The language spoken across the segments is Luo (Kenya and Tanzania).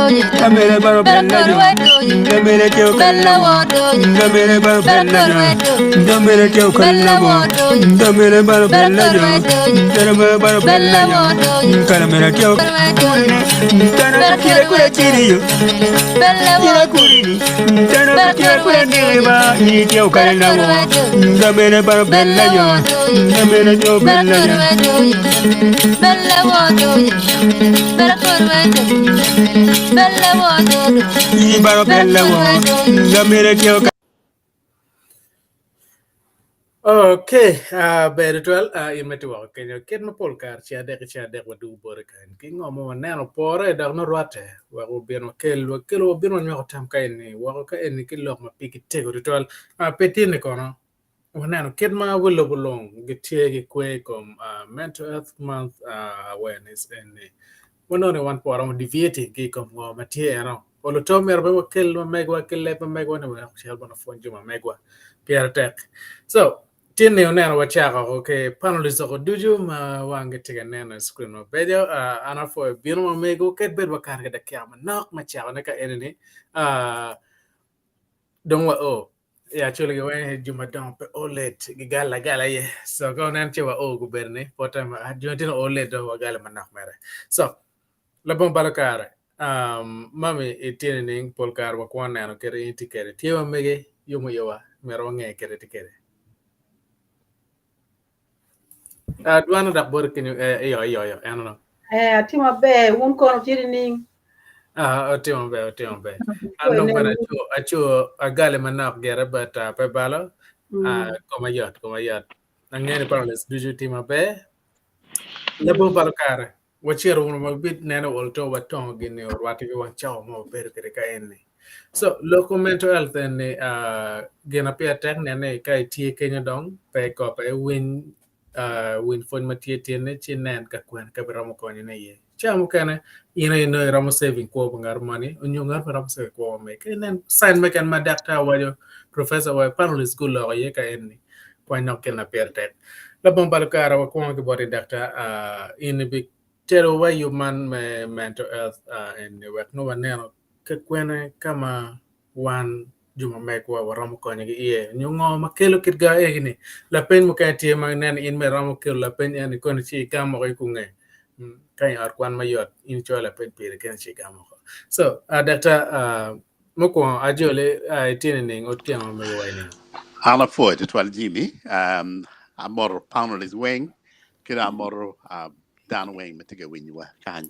Damele baro bella damele teo kalawo damele baro bella damele teo kalawo damele baro bella damele baro bella karamela teo tana kira kura kiriyo kira kurini tana kira kura nireba ni teo kalawo damele baro bella damele teo bella Okay, very well. In my work, can you get my polka? Chia deck, what do Borkan? King or more nano pore, don't know what. What will be no kill, will be on your time kind, walk any kill of my picket take ritual. Petty Nicono. When I get my willow belong, get take quick mental health month awareness and one only one for on deviating gig of material. Olo to me about kill megwa kill lepa megwa no shall bona phone juma megwa Pierre tech. So tin ne onena wachaka okay panelists ko duju ma wange tiga nena screen no bejo ana for bino ma mego ket bed wakar ga dakya nok ma chawa ne ka eneni don't wa oh yeah actually when juma don pe olet gala ye so go nan chewa o guberne potam adjotin olet do wagala manak mere so labon balakare mami itini polkar wa kwana no kere intikere tiwa mege yumo yawa mero nge kere tikere duana da bor kinyo yo I don't know timo be won kono tiri timo be I'm not gonna acho agale manak gere but pe balo koma yot ngene parles duju timo be labon balakare wachero uno mabit neno olto watong gini or wati wan chao mo ber kere ka eni so local mental health and gina pia tek nene kai tie kenya dong pe ko pe win fon matie tiene chinen ka kwen ka ramo ko ne ye chamo kana ina ramo saving ko ngar money onyo ngar ramo saving ko me kenen sign me kan ma doctor wa professor wa panel school lo ye ka eni ko no kena pia tek la bombal kara wa ko ke body doctor in big tell why you man mental health and work no one neno ke kwene kama wan juma mekwa waramo konye gi ye nyongo makelo kitga egini la pen mo kati ma nen in me ramo kelo la pen en kon chi kamo ko kunge kay ar kwan mayot in chola pen pire ken chi kamo so data moko ajole tini ning otiang me wayne Ana foi de twal Jimmy amor pound is wing kira amor down wing metiga win you kan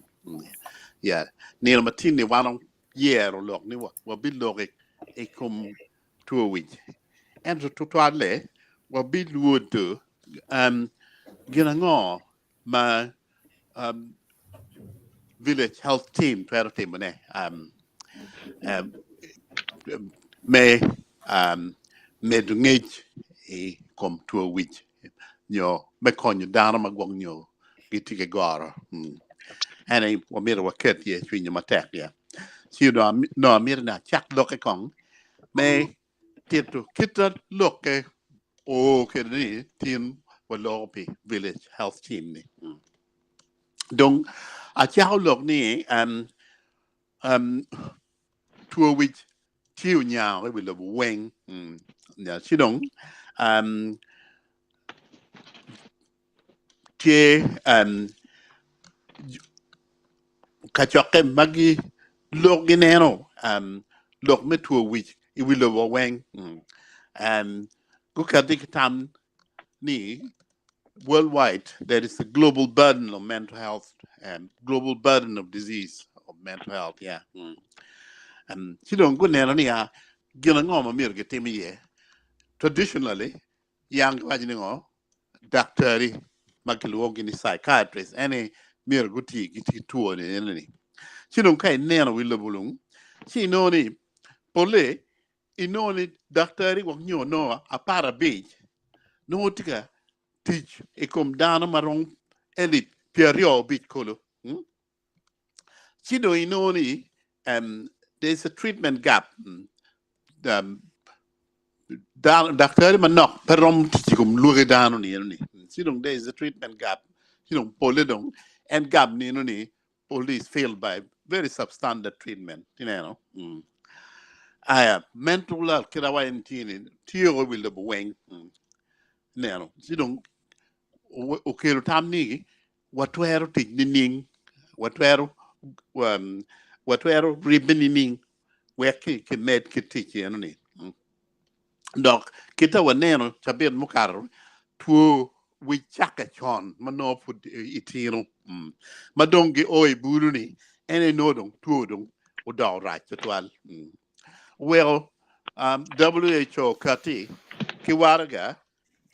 yeah neil matini wanon year lok ni wa bil lok e kom to win and to twale wa bil wood gina ngo ma village health team twero team ne me medungej e kom to win nyo me konyo dana magwong nyo gitige goro ane wa mira wa ket ye chwinya matek ya si no mira na chak loke kong me tito kita loke o kedi tin wa lopi village health team ni donc a chao lok ni to which tiu nya we will weng ya sidong ke kachoke magi lok gineno lok me to which it will weng go kadik tam ni worldwide there is a global burden of mental health and global burden of disease of mental health yeah sidong go neno ni ya gina ngoma mir getimi ye traditionally yang wajini ngo doctor magilwogi ni psychiatrist any mir guti giti tuo ni sidong kai neno wilo bulung si no ni pole inoni doctor wak nyo no apara beach no tika teach ekom dana marong elite perio bit kolo sido inoni there's a treatment gap doctor manok perom tikum luge dano ni sidong there is a treatment gap sidong pole dong and gap ni no ni police failed by very substandard treatment, I mental health kirawa intini tiyo will the wing. Neno, sidong okelo tamni watwero tignining watwero watwero ribbonining weki ke med kitiki ni. Dok kita waneno chabir mukaro tuo we chaka chon mano put itino madongi oi buruni ene nodong tuo dong udaw right twal. Well, WHO kati kiwarga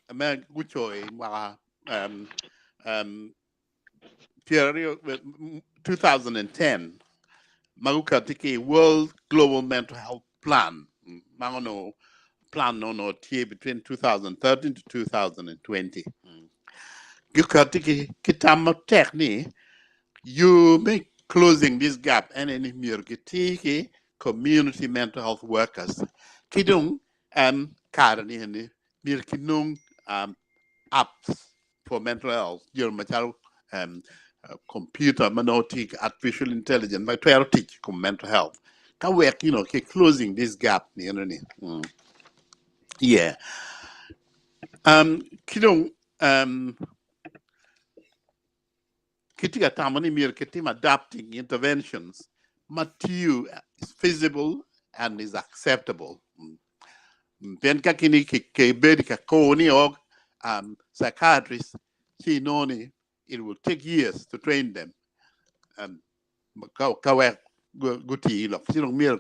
ama guchoy mga period 2010 magukati ki World Global Mental Health Plan mangono plan no tie between 2013 to 2020 gukati ki kitamo techni you make closing this gap and any mirgiti community mental health workers kidung karani ni mirkinung apps for mental health your mental computer manotic artificial intelligence my teach mental health ka work closing this gap yeah kidung kitika tamani mir kitim adapting interventions matiu is feasible and is acceptable pen ka kini ke bedi ka koni og psychiatrists noni it will take years to train them ka we guti lo sinong mir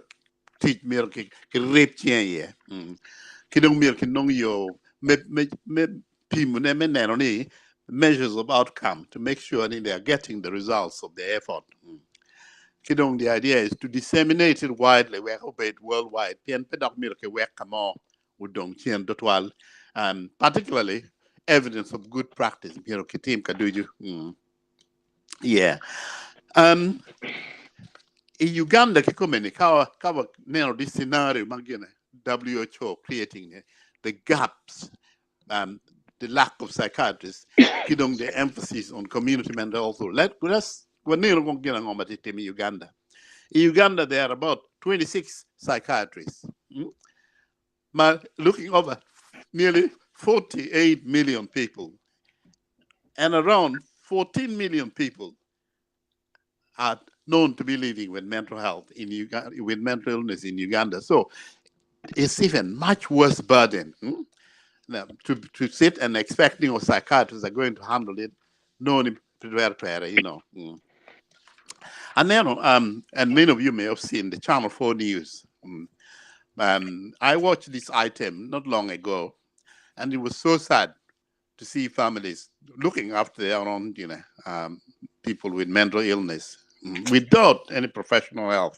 teach mir ke rep chien ye kidong mir kinong yo me pimune me neno ni measures of outcome to make sure that they are getting the results of their effort. Kidong, the idea is to disseminate it widely, we obey it worldwide. Pien pedok mirke work kamo udong chien dotwal, and particularly evidence of good practice. Miro kitim kaduju. Yeah. In Uganda, kikumeni kawa nero this scenario magine WHO creating the gaps. The lack of psychiatrists, kidong the emphasis on community mental health. Let's in Uganda. In Uganda, there are about 26 psychiatrists. Looking over nearly 48 million people, and around 14 million people are known to be living with mental health in Uganda, with mental illness in Uganda. So it's even much worse burden. To sit and expecting psychiatrists are going to handle it, no, And then, and many of you may have seen the Channel 4 news. I watched this item not long ago, and it was so sad to see families looking after their own, people with mental illness without any professional help.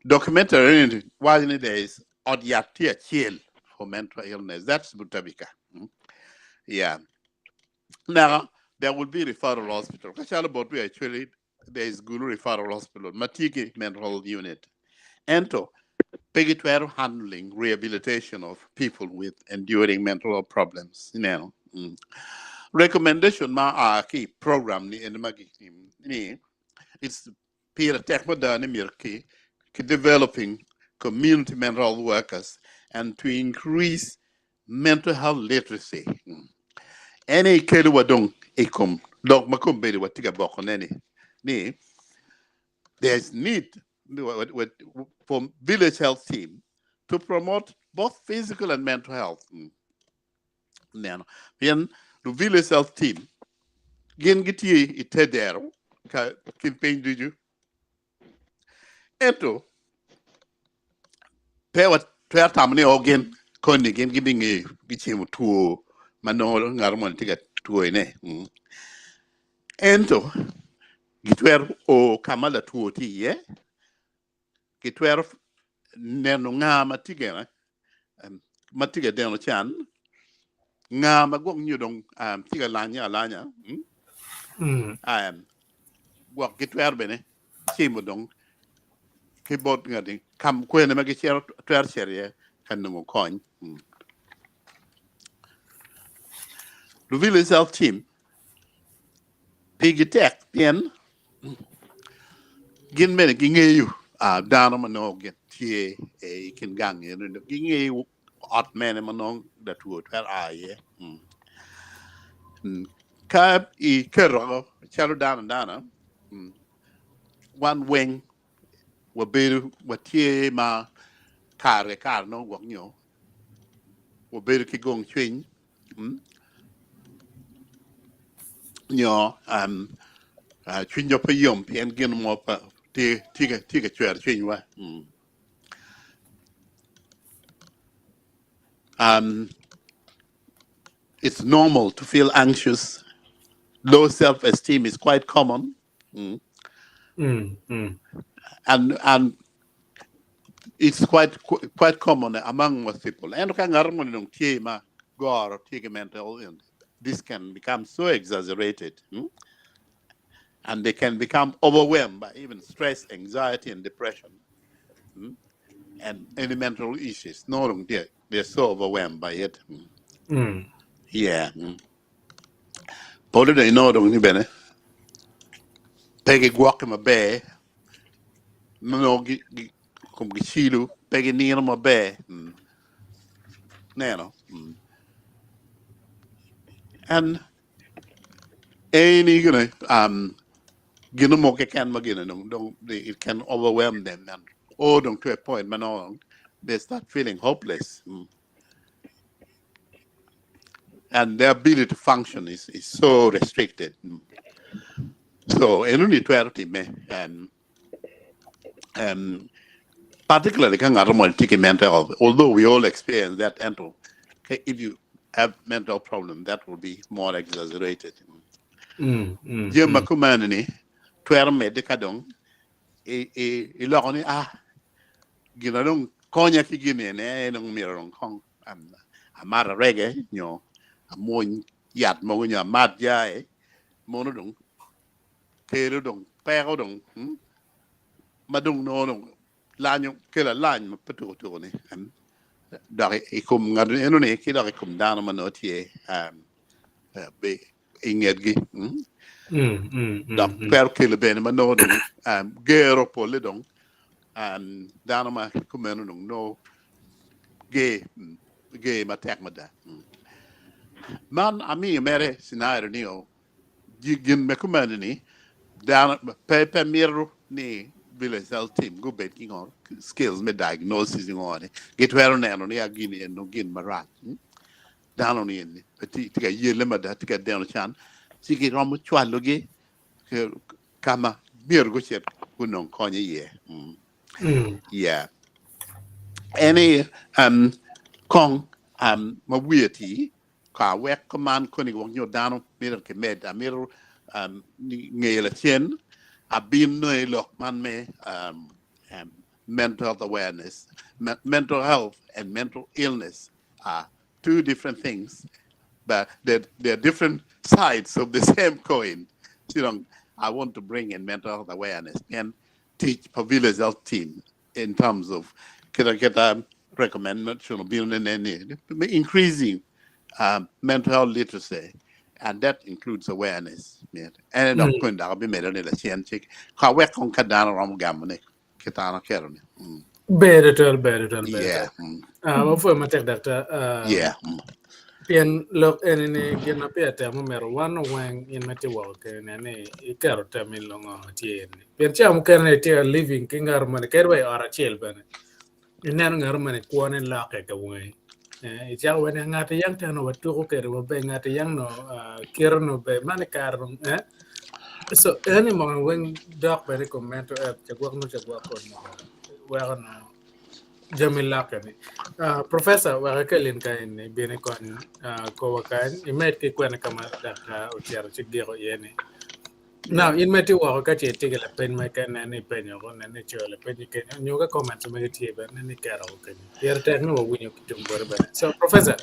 Documentary while in the days Odiatia chill for mental illness. That's Butabika. Yeah. Now there will be referral hospital. Actually, there is Gulu referral hospital, Matiki mental health unit. Ento Pegitwero handling rehabilitation of people with enduring mental health problems. Recommendation ma key program ni enmagi ni it's peer tech modern mirki developing community mental health workers and to increase mental health literacy. Any kedu wadong ikom dog makum bedi watiga bokoneni ni there's need for village health team to promote both physical and mental health. Then the village health team gen giti itedero ka kinpen duju eto pewa tamni ogen koni gen gibingi gichimu tuo manolo ngarmon tiga tuo ne. Ento gitwer o kamala tuo ti ye gitwer neno nga matiga deno chan nga magwong nyudong tiga lanya gwak gitwer bene chimo dong keyboard ngadi kam kwene magi chero twer cherie kanungo coin. The village health team pigitek pien gin men gingeyu dano mano get tie e kin gang no gingeyu ot men mano that would where I ka I kero chalo dana one wing wa beru wa tie ma kare kar no wak nyo wa beru ki gong chwing nyo chwing yo pa yom pien gin mo pa tiga chwer chwing wa it's normal to feel anxious. Low self-esteem is quite common. And it's quite common among most people. And mental illness. This can become so exaggerated. And they can become overwhelmed by even stress, anxiety, and depression. And any mental issues. No, they're so overwhelmed by it. Yeah. Polo de no ni bene. Peggy guac ma be. No come gichilu. Peggy near ma be. Nano. And any giromo can don't it can overwhelm them and don't to a point man they start feeling hopeless. And their ability to function is so restricted. So only 20 and particularly mental health, although we all experience that if you have mental problem that will be more exaggerated. Jema kumani twerme de kadong ilokoni ginadong konya ki gine ne nong mirong kong amara rege nyo amoy yat mo nya mat jae mono dong kero dong pero dong madong no dong lanyo kela lan patu to ne dari ikum ngadu eno ne ki dari kum dana manotie be ingedgi da per kele ben mano dong gero pole dong dana ma kumeno dong no ge ma tek mada man ami mere scenario ni o gin me kumeno ni dana pe miru ni village health team go bet king or skills me diagnosis ngone get where no ni agini no gin marat dano ni ni tika yele mada tika dano chan sigi romu chwaloge kama bir go chet kunong konye ye yeah any kong mawieti ka wek command koni wong yo dano mir ke med amir ngela chen abin no lo man me mental health awareness mental health and mental illness are two different things, but they're different sides of the same coin. I want to bring in mental health awareness and teach village health team in terms of recommendation of building and increasing mental health literacy, and that includes awareness. And I'm going to be made a little check. How we can cut down on gamma, Kitana Kerone. Better. Yeah. Before my take doctor. Yeah. Pian look any get up here tell me one wang in my work and any carrot tell me long on tea. Pian cham can living king armani careway or a chill ben. In an armani quan and lock it away. It's out when I got a young town over two okay, we're being at a young no Kirano by Manicarum. So any moment when doc very comment to app the work no work on well no Jamil Lakani. Professor Warakalin kain bini kon kawakan imet ki kwen kama daka utiara chigiro yeni. Now in meti wakati tigela pen makan nani penyo kon nani chola pen you can nyuga comment to make it ben nani kara okay. Here tek no winyo kitumbore ben. So professor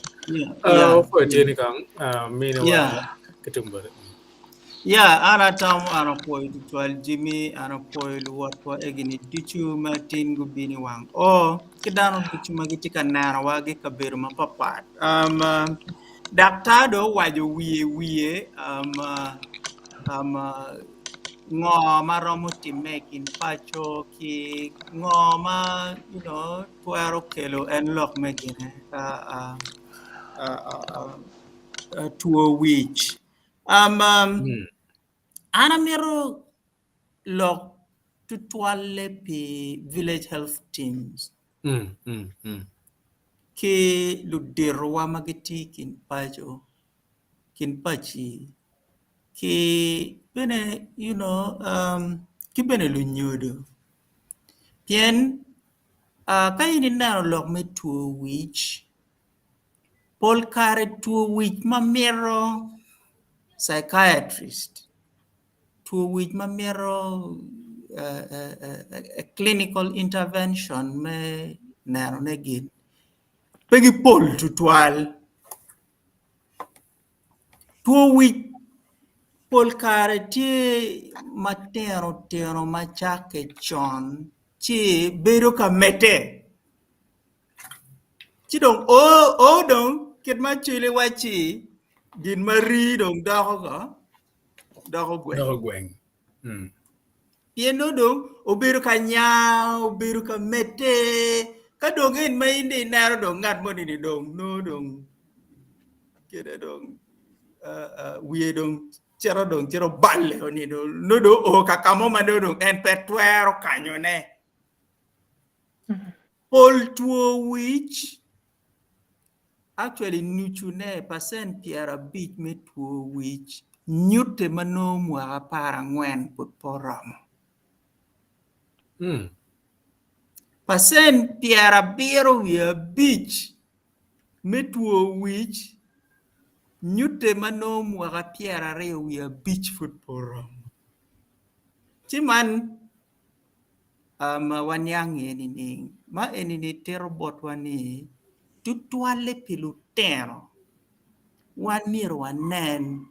for tini kang mini wa kitumbore. Ana tam ana poi tual Jimmy ana poi luat po egini dichu Martin gubini wang kidano dichu magiti kanara wagi kabiru mapapat daktado wajo wiye ngo maromo time kin pacho ki ngo ma twero kelo en lok me gine tuo wich ana miro lok tutwale pi village health teams ki ludirwa magiti kin pachi ki bene ki bene lunyudo pien ka ini naro lok me tuo wich pol kare tuo wich mamero psychiatrist tuo wich mamero clinical intervention me naro negin pegi pol tutwal tuo wich pol kare tie matero machake chon chi bedo ka mete chi dong dong ket ma chile wachi gin mari dong dago gweng pieno dong obedo ka nyao obedo ka mete ka dong en ma indi naro dong ngat moni ni dong no dong kede dong wiye dong chero balle oni no do o kakamo mano dong en petwero kanyo ne pol tuo wich actually nuchune percent piera bit me tuo wich nyute mano mwa para ngwen put poramo percent piera biro wia bich me tuo wich nyute mano mwa piera re wia bich put poramo chiman wanyang enini ma enini terobot wani tutwale pilutero wan miro wanen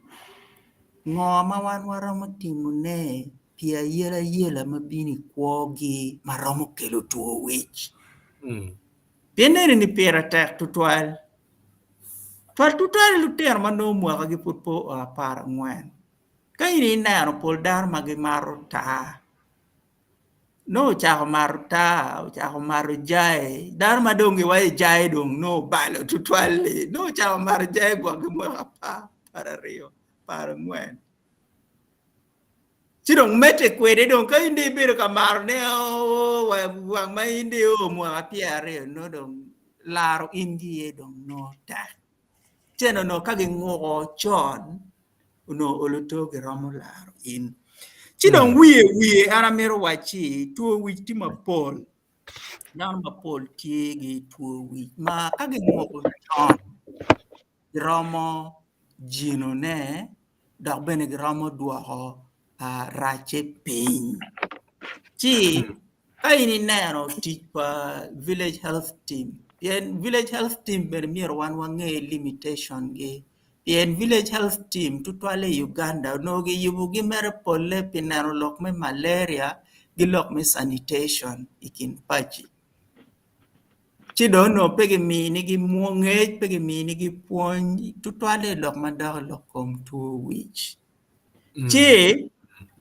ngoma wan waromo timune pia yela mabini kwogi maromo kelo tuo wich pienere ni pera tek tutwal lutero mano mwaka gi putpo para ngwen ka ini nero pol dar magi maro ta no chako maru jai dar madongi wa jai dong no balo tutwali no chako maru jai gwa gmo para rio para ngwen chidong mete kwede dong ka indi biro kamar ne wang ma indi mo apiare no dong laro indi dong no ta cheno no kage ngo chon no oloto ge ramo laro in chidong wiye ana mero wachi tuo wich timo pol nan ma pol tiegi tuo wich ma kage ngo chon ramo jino ne dok bene ramo duoho rache piny chi kaini nero tipa village health team yen village health team ber mier wan wange limitation ge yen village health team tutwale Uganda no gi yubu gi mere pole pinero lok me malaria gi lok me sanitation ikin pachi chi dono pege mini gi muonge pege mini gi puon tutwale lok madar lokom tuo wich chi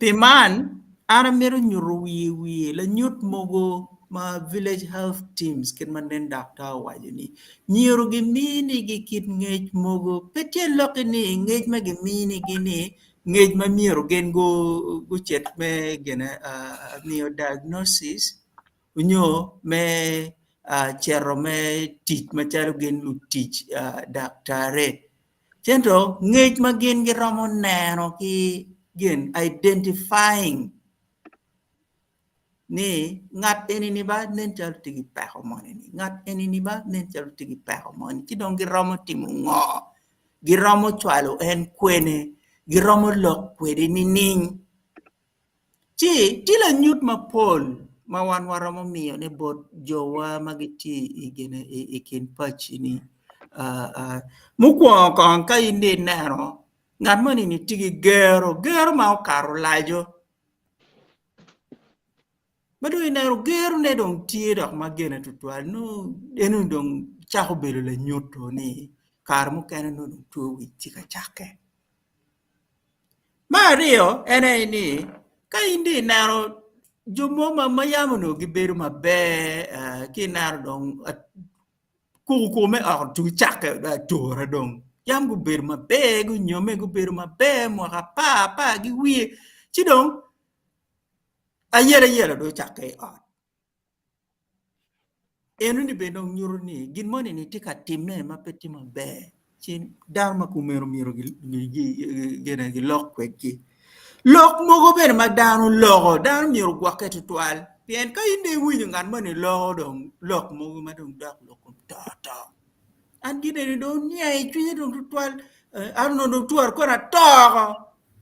piman ana mero nyuru wiye la nyut mogo ma village health teams ken manen doctor wajini nyiru gi mini gi kit ngej mogo pete lokini ngej ma gi mini gini ngej ma miero gen go chet me gena mio diagnosis unyo me chero me tich ma charo gen lu tich daktare chento ngej ma gen gi romo neno ki gen identifying ni ngat enini ba nen chal tigi peko moni ni ngat enini ba nen chal tigi peko moni ti dong giromo timu ngo giromo chwalo en kwene giromo lok kwede ni ning chi tila nyut ma pol ma wan waromo miyo ne bot jowa magiti igene ikin pachi ni mukwo kon ka indi nero ngat moni ni tigi gero ma okaro lajo Bado inaro gero ne dong tie dok magene tutwal no enu dong chako belo le nyoto ni kar mo kene no tuo wi chika chake ma Mario ene ni ka indi naro jomo mayamu no giberu mabe kinaro dong ku me or tu chake da tora dong yam gu beru mabe gu nyome gu beru mabe mo pa gi wi chi dong ayera do chake or enu ni be dong nyuru ni gin moni ni tika timne ma peti mabe chin dharma ku mero gi gena gi lok kweki lok mogo ber ma danu logo danu miru gwake tutual pien ka inde winyo ngan mani logo dong lok mogo ma dong dak lokum tata an gine ni dong nyai chunye dong tutual an no dong tuar kona togo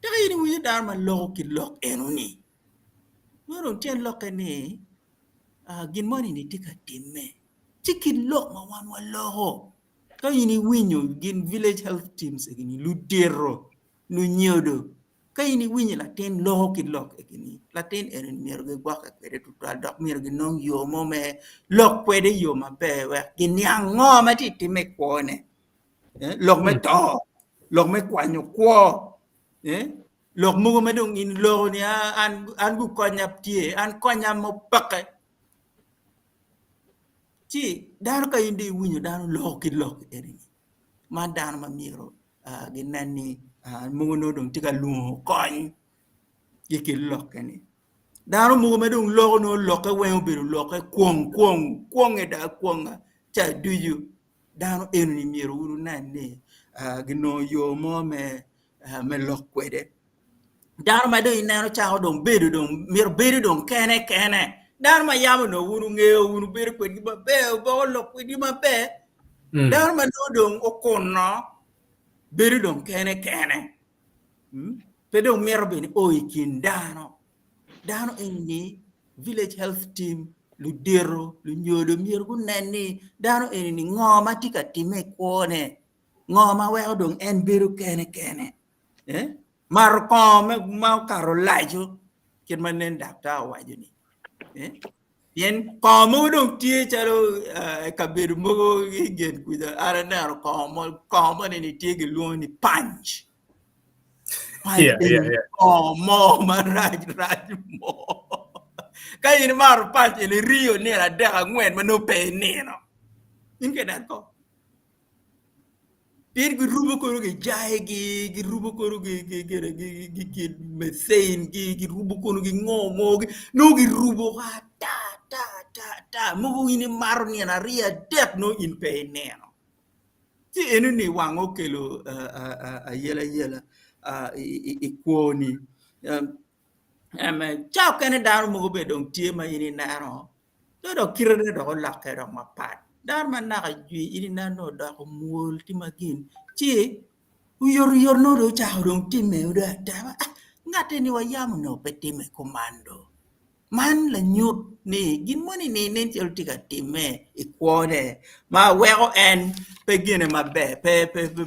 taka ini winyo danu ma logo ki lok enu ni dong tien lok ni gin mani ni tika timme chiki lok ma wan wa logo ka ini winyo gin village health teams gini ludero lu nyodo ka ini winyi latin loho ki lok ekini latin erin mier ge gwak ekede tutal dok mier ge nong yo mo me lok kwede yo ma be we gin yang ngo ma ti time kwone lok me to lok me kwanyo kwo lok mugo me dong in loho ni an gu konyap tie an konya mo pake ti dar ka indi winyo dan loho ki lok erin ma dan ma miro ginani mungo dong tika luo koñ yiki lokani daru mungo medong logo no loke wen biru loke kwong da kwonga cha duyu daru enu miru uru nane gino yo mo me lokwede daru ma do inano cha dong bedu dong mir bedu dong kene daru ma yamu no uru ngeo uru beru kwedi ba be bo lokwedi ma be daru ma do dong okono beru dong kene pedo merbe ni oikin dano eni village health team lu dero lu nyodo mier ku nani dano eni ngoma tika time kone ngoma we dong en beru kene mar kome ma karo lajo kin manen dakta wajo ni yen komo dong tie chalo ka beru mogo gen kuda ara na komo ni tie ge lu ni punch more maraj more kay ni maru pati le rio ne la dega ngwen ma no pe neno inke dan ko dir gi rubo ko gi jaay gi rubo ko gi mesein gi rubo ko gi ngomo gi no gi rubo ta mo ni maru ni na ria det no in pe neno ti enu ni wango kelo yela ikwoni chao kene daru mo be dong tie ma ini naro do kirene do lakke do ma pat dar man na ji ini nano do ko mul ti magin ti yor no do chao dong ti me do ta ngate ni wa yam no pe ti me komando man la nyut ni gin moni ni nen ti tika time ikwone ma wego en pe gine ma be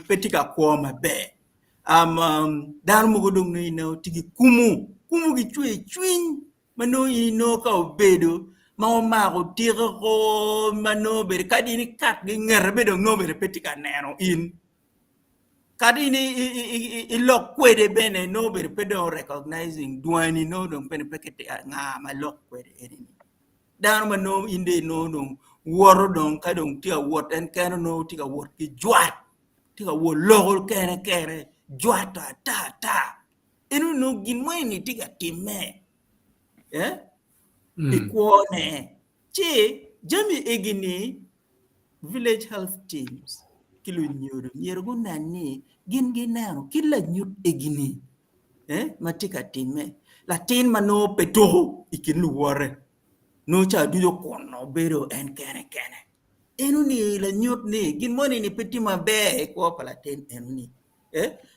pe tika ko ma be dar mo godong no tigi kumu gi chwin mano ino ka obedo ma ko tiro ko mano be kadi ni kat gi ngerbe do no be petika neno in kadi ni i lok kwede bene no be pedo recognizing duani no do pen pekete nga ma lok kwede eni dar mano inde no woro don kadong tia wot en kano no tika wot ki jwat tika wo logol kere jwata ta inu no gin mo ni tika time ikwone chi jami egini village health teams kilo nyoro nani gin ginano kila nyut egini matika time latin mano peto ikin luwore no cha duyo kono bero en kene enu ni la nyut ni gin mo ni peti mabe ko palaten enu ni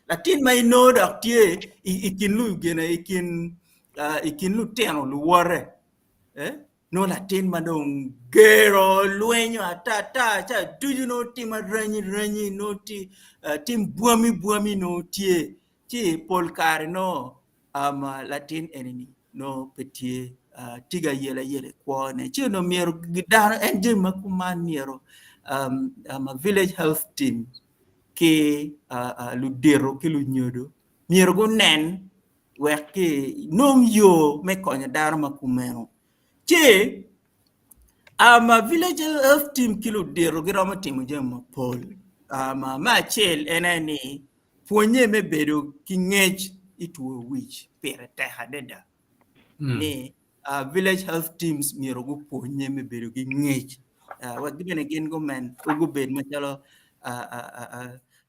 latin may no dak tie ikin lu gena ikin lu teno lu wore no latin madong gero luenyo ata cha duju no ti ranyi no ti tim buami no tie ti polkar no latin enemy no petie tiga yele kwone chi no miero gidano enje makuman miero village health team ke lu dero ke lu nyodo miero go nen weke nong yo me konya daro makumeno che ama village of team kilo dero giromo timo jema pol ama ma chel enani ponye me bedo kingech ituo wich pere teha deda ni village health teams mirogu ponye me bedo kingech what given again go men ugu bed machalo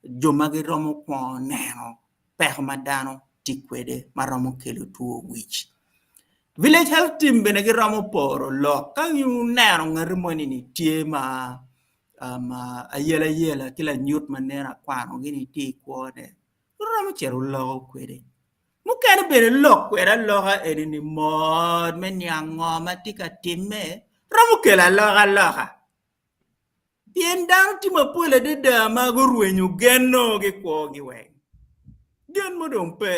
joma giromo kwa neno peh madano tikwede maromo kelo tuo wich village health team bene giromo poro lo ka yu neno ngarimoni ni tie ma ayela kila nyut manera kwano gini ti kwode romo chero lo kwede mukene bene lo kwede lo ha eni mod men yango matika timme romo kela lo ha bien dan ti ma pole de da ma go ruenyu genno ge ko gi we gen mo don pe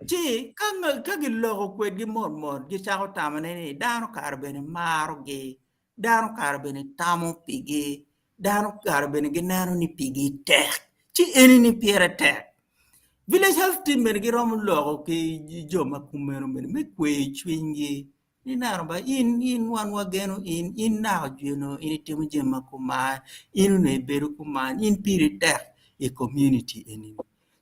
ti ka gi lo ko gi mod gi cha ko tamane ni dano karbene maro ge dano karbene tamo pigi dano karbene ge nano ni pigi tek ti eni ni piere tek village health team men gi rom lo ke joma kumero men me kwe chwingi ni naro ba in wan wageno in na juno in timo jema kuma in ne beru kuma in piri tek e community eni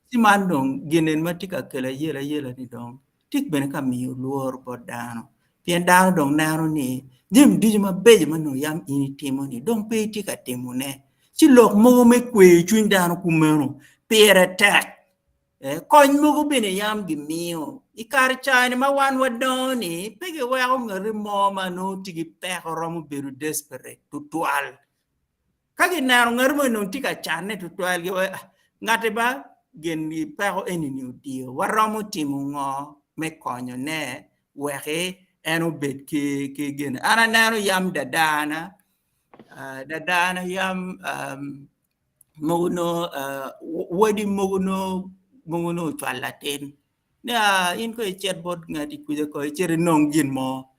si mandong genen matika kala yela ni dong tik ben ka mi luor bodano pien dano dong naro ni dim dijuma beje mano yam in timo ni dong pe tika timo ne si lok mo me kwe chwin dano kumero pere tek kony mogo bene yam gi miyo ikar chane ma wan wadoni pege wego ngari moma no tigi peko romo beru desperate tutual kagi naro ngari mo no tiga chane tutual gi ngate ba gen ni peko eni ni udio waromo timu ngo me konyo ne wege eno bet ke gen ana naro yam dadana yam mogono wadi mogono twalaten na in ko chatbot ngati kuje ko chere nong gin mo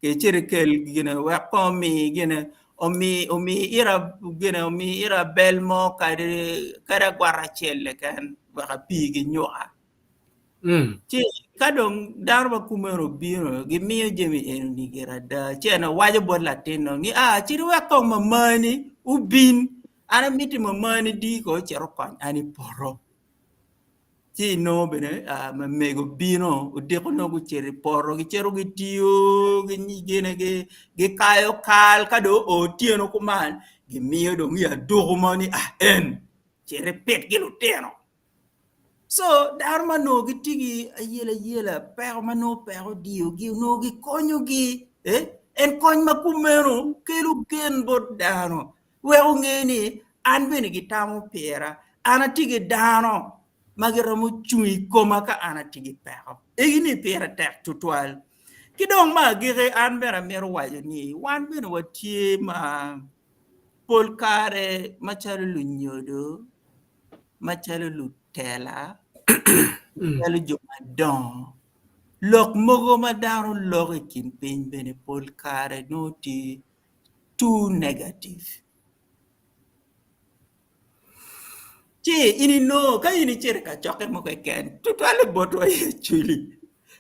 ke chere kel gina wa komi gina omi ira belmo kada gwara chelle kan wa pi gi nyoa ti kadong darba kumero biro gi miyo jemi en ni gerada chena waje bot latin no ni chiri wa ko mamani ubin ana miti mamani di ko chero kon ani poro ti no bene ma mego bino o de ko no go chere poro gi chero gi tio gi ni gene ge kayo kal kado o tio no kuman gi miyo do ya do mani en chere pet gi luteno so darma no gi tigi ayela pero mano pero dio gi no gi konyo gi en kon ma kumero kelu ken bot dano we ngeni an bene gi tamo pera ana tigi dano magiramu chui koma ka ana tigi pero egini pera tek tutual kidong ma gire an bera mero wajo ni wan bene watie ma polkare machalo lunyodo machalo lutela machalo jomadon lok mogo madaro lok kin piny bene polkare noti too negative Chi ini no ka ini chere ka choke mo ken tutale boto ye chuli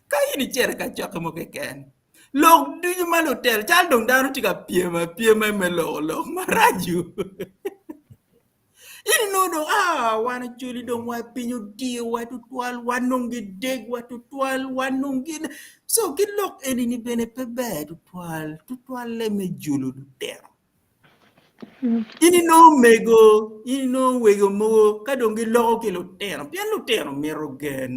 ka ini chere ka choke mo ken lok du ma hotel chal dong dano tiga piema me lo maraju ini no do wana chuli dong wa pinyu di wa tutwal wanong gideg wa tutwal wanong gid so kid lok eni ni bene pebe tutwal le me julu der ini no wego mo kadongi loko ke lutero mero gen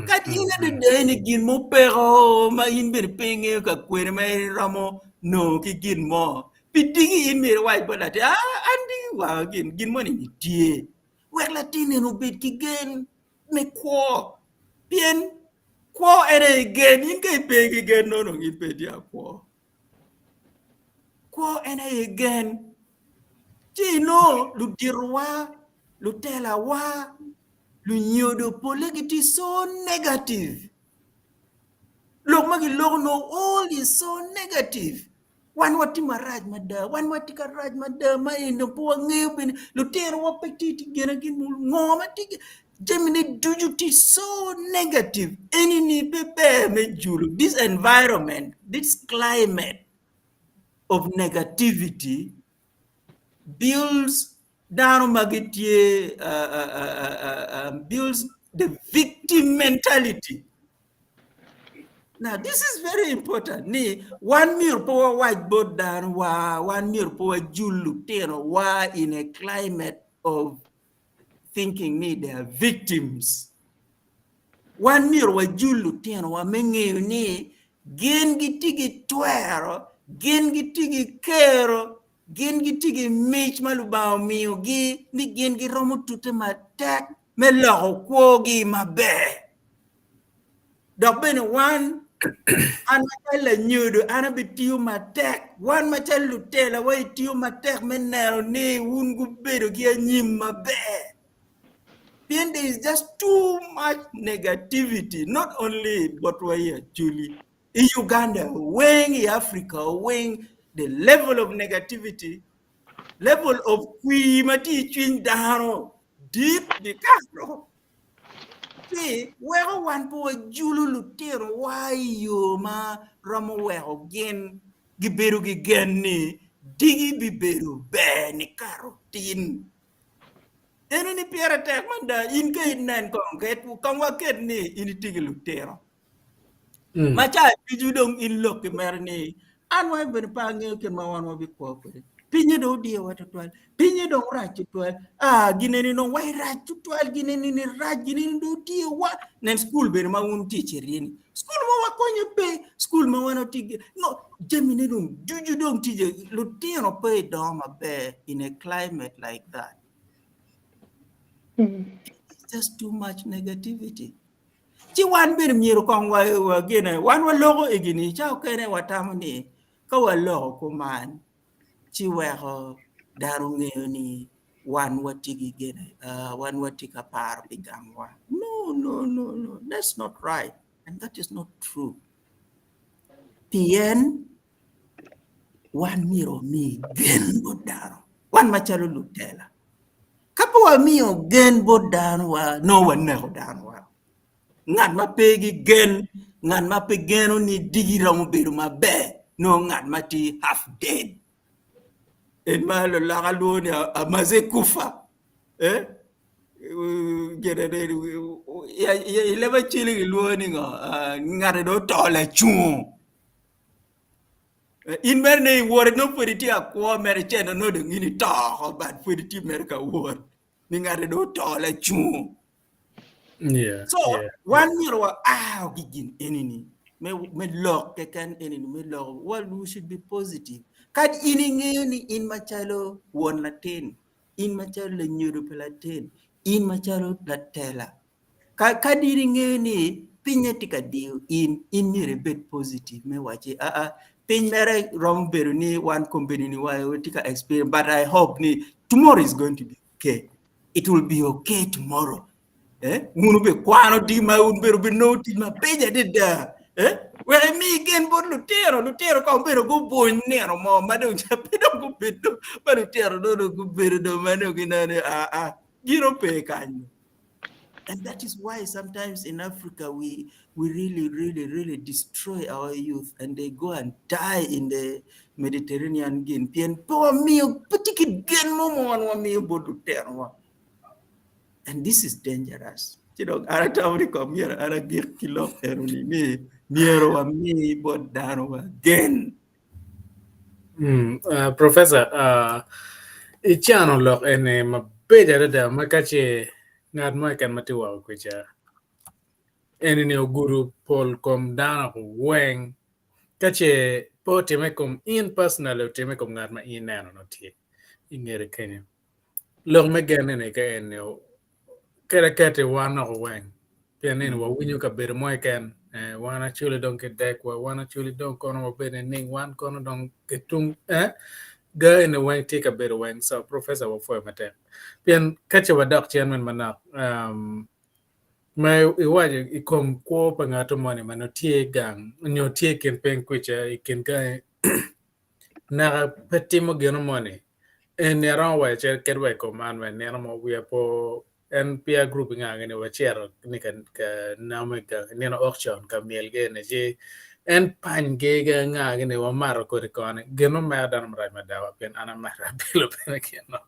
kat ina de deni gin mo pero ma in ber penge ka kwere ma ramo no ki gin mo pitigi in mir wai bolate andi wa gin mo ni tie wer latine no bet ki gen me ko bien ko ere gen in ke penge gen no in pedia ko ene gen Chino, lu dirwa, lu telawa, lu nyodo polygity so negative. Look, magi look no, all is so negative. One wati maraj mada, one wati karaj mada, ma ino po ngewin, lu terwa petiti genagin ngoma tiki. Gemini duty so negative. Any pepe me julu. This environment, this climate of negativity builds down magiti builds the victim mentality. Now this is very important. Ni one mirror power whiteboard down one mirror power julu wa in a climate of thinking ni they are victims. One mirror wa julu wa mengi ni gen gitigi twero, gen gitigi kero, gen gitigi mich malubao miyo gi ni gen gi romo tute matek me loko kwogi mabe. Dok bene one an machal nyudo ana bitiyo matek wan machal lutela wa itiyo matek menero ni un gubedo gi anyim maber. Then there is just too much negativity, not only but we're Julie in Uganda, when in Africa, when the level of negativity, level of quimati chin down deep the castro. See, where one poor Julu Lutero, why you ma Ramo again, Giberu Gigani, Digi Biberu, Benny Carotin. Any Pierre Techmanda, in Kainan Conquet, who come work at me in the Tigilutero. Macha, you don't in look marine, and why when Pangil can my one will be corporate. Pinya do dear what at 12. Pinya don't write to 12. Guinea no why write to 12 guinea right guinea do dear what? Then school be my own teacher in school ma you pay school ma one tig no Gemini don't do you don't teach Lutero pay down a bear in a climate like that. It's just too much negativity. Chi wan bir miru kong wa gene wan wa logo igini chao kene watamani ka wa logo kuman chi wa daru ni wan watigi gene wan watika par bigangwa. No, that's not right, and that is not true. Pien wan miro mi gen bodaro wan machalo lutela kapo wa mio gen bodano wa no one never down wa ngat ma pegi gen ngat ma pegeno ni digira mo beru ma be no ngat ma ti half dead en ma lo la galoni a maze kufa gere ya leba chili luoni ngo ngare do tole chu in merne word no purity akwa mere chena no de ngini ta but purity merka word ni ngare do tole chu. So one year wa gigin enini me lock can enini me lock well we should be positive kad ini in machalo won latin in machalo nyuru pelatin in machalo latela kad ini ni pinyetika dio in ni bit positive me wache pin mere wrong beru ni one company ni wa tika experience but I hope ni tomorrow is going to be okay. It will be okay tomorrow. Munu be kwano di ma un beru be no ti ma peja de da we mi gen bod lutero ka beru go bon nero mo ma do chapido go bedo ma lutero do go beru do ma no ginane giro pe kanyo. And that is why sometimes in Africa we really destroy our youth and they go and die in the Mediterranean Gin. Pien po mio petiki gen mo mo mio bodutero. And this is dangerous. You know, ara tawri kom yera ara gir kilo eruni mi niero wa mi bodano again. Professor, ichano lok ene mabeja da makache ngat mo kan matiwa ko cha ene ne guru pol kom dana ko weng kache po teme kom in personal teme kom ngat ma in nano no ti ingere kenya lok me gene ne ka ene kere kete wana ko weng pianen wa winyo ka ber mo ken wana chule don ke dek wa wana chule don kono mo bene ning wan kono don ketung ga in a way take a better wing so professor wa for mate pian kache wa dak chen man manak mai iwaje ikom ko pangato mone mano tie gang nyo tie ken pen kucha iken ga na petimo geno mone en era wa che kerwe ko man we ne mo we po en peer group nga ne wa chair ni kan ka name ka ne no auction ka miel ge ne je en pan ge ga nga ne wa mar ko ko ne geno ma dan mra ma dawa pen ana ma bilo pen ke no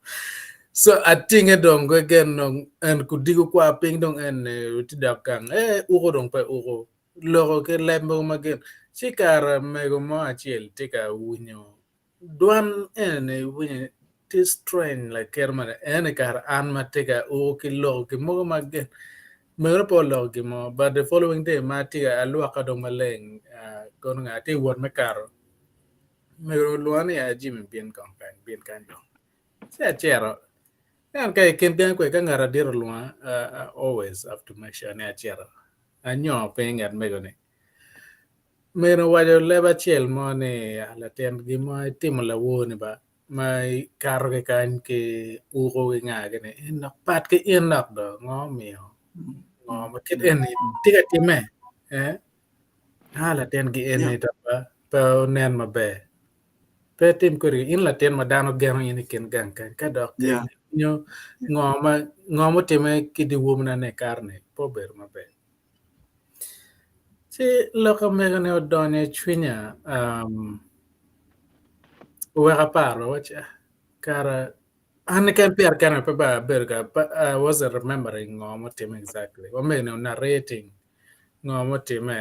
so atinge dong go gen no en ku digu kwa ping dong en ti da kan ugo dong pe ugo logo ke lembo ma gen chikara me go mo achiel tika unyo duan en unyo this train like kermane en kar an matega o kilo ki mo magen mero polo ki mo but the following day matiga alwa ka dong maleng kon ngati won me karo mero luani a jim bien campaign bien kanjo se chero kan kay ken bien ko ka ngara dir luan always have to make sure ne chero anyo ping at megone mero wajo leba chiel mo ne ala ten gi mo timo la woni ba mai karo ke kan ke ugo ke nga ke ne nok pat ke in nok do ngo mio ngo ma ket en tiga time hala ten gi en ta pa nen ma be pe tim ko in la ten ma dano gero in ken gan kan ka dok ke nyo ngo mo time ki di womna ne karne po ber ma be si loka mega ne odonye chwinya wega paro wacha kara an kan pier kan pa ba berga but I wasn't remembering ngomo team exactly what me no narrating ngomo team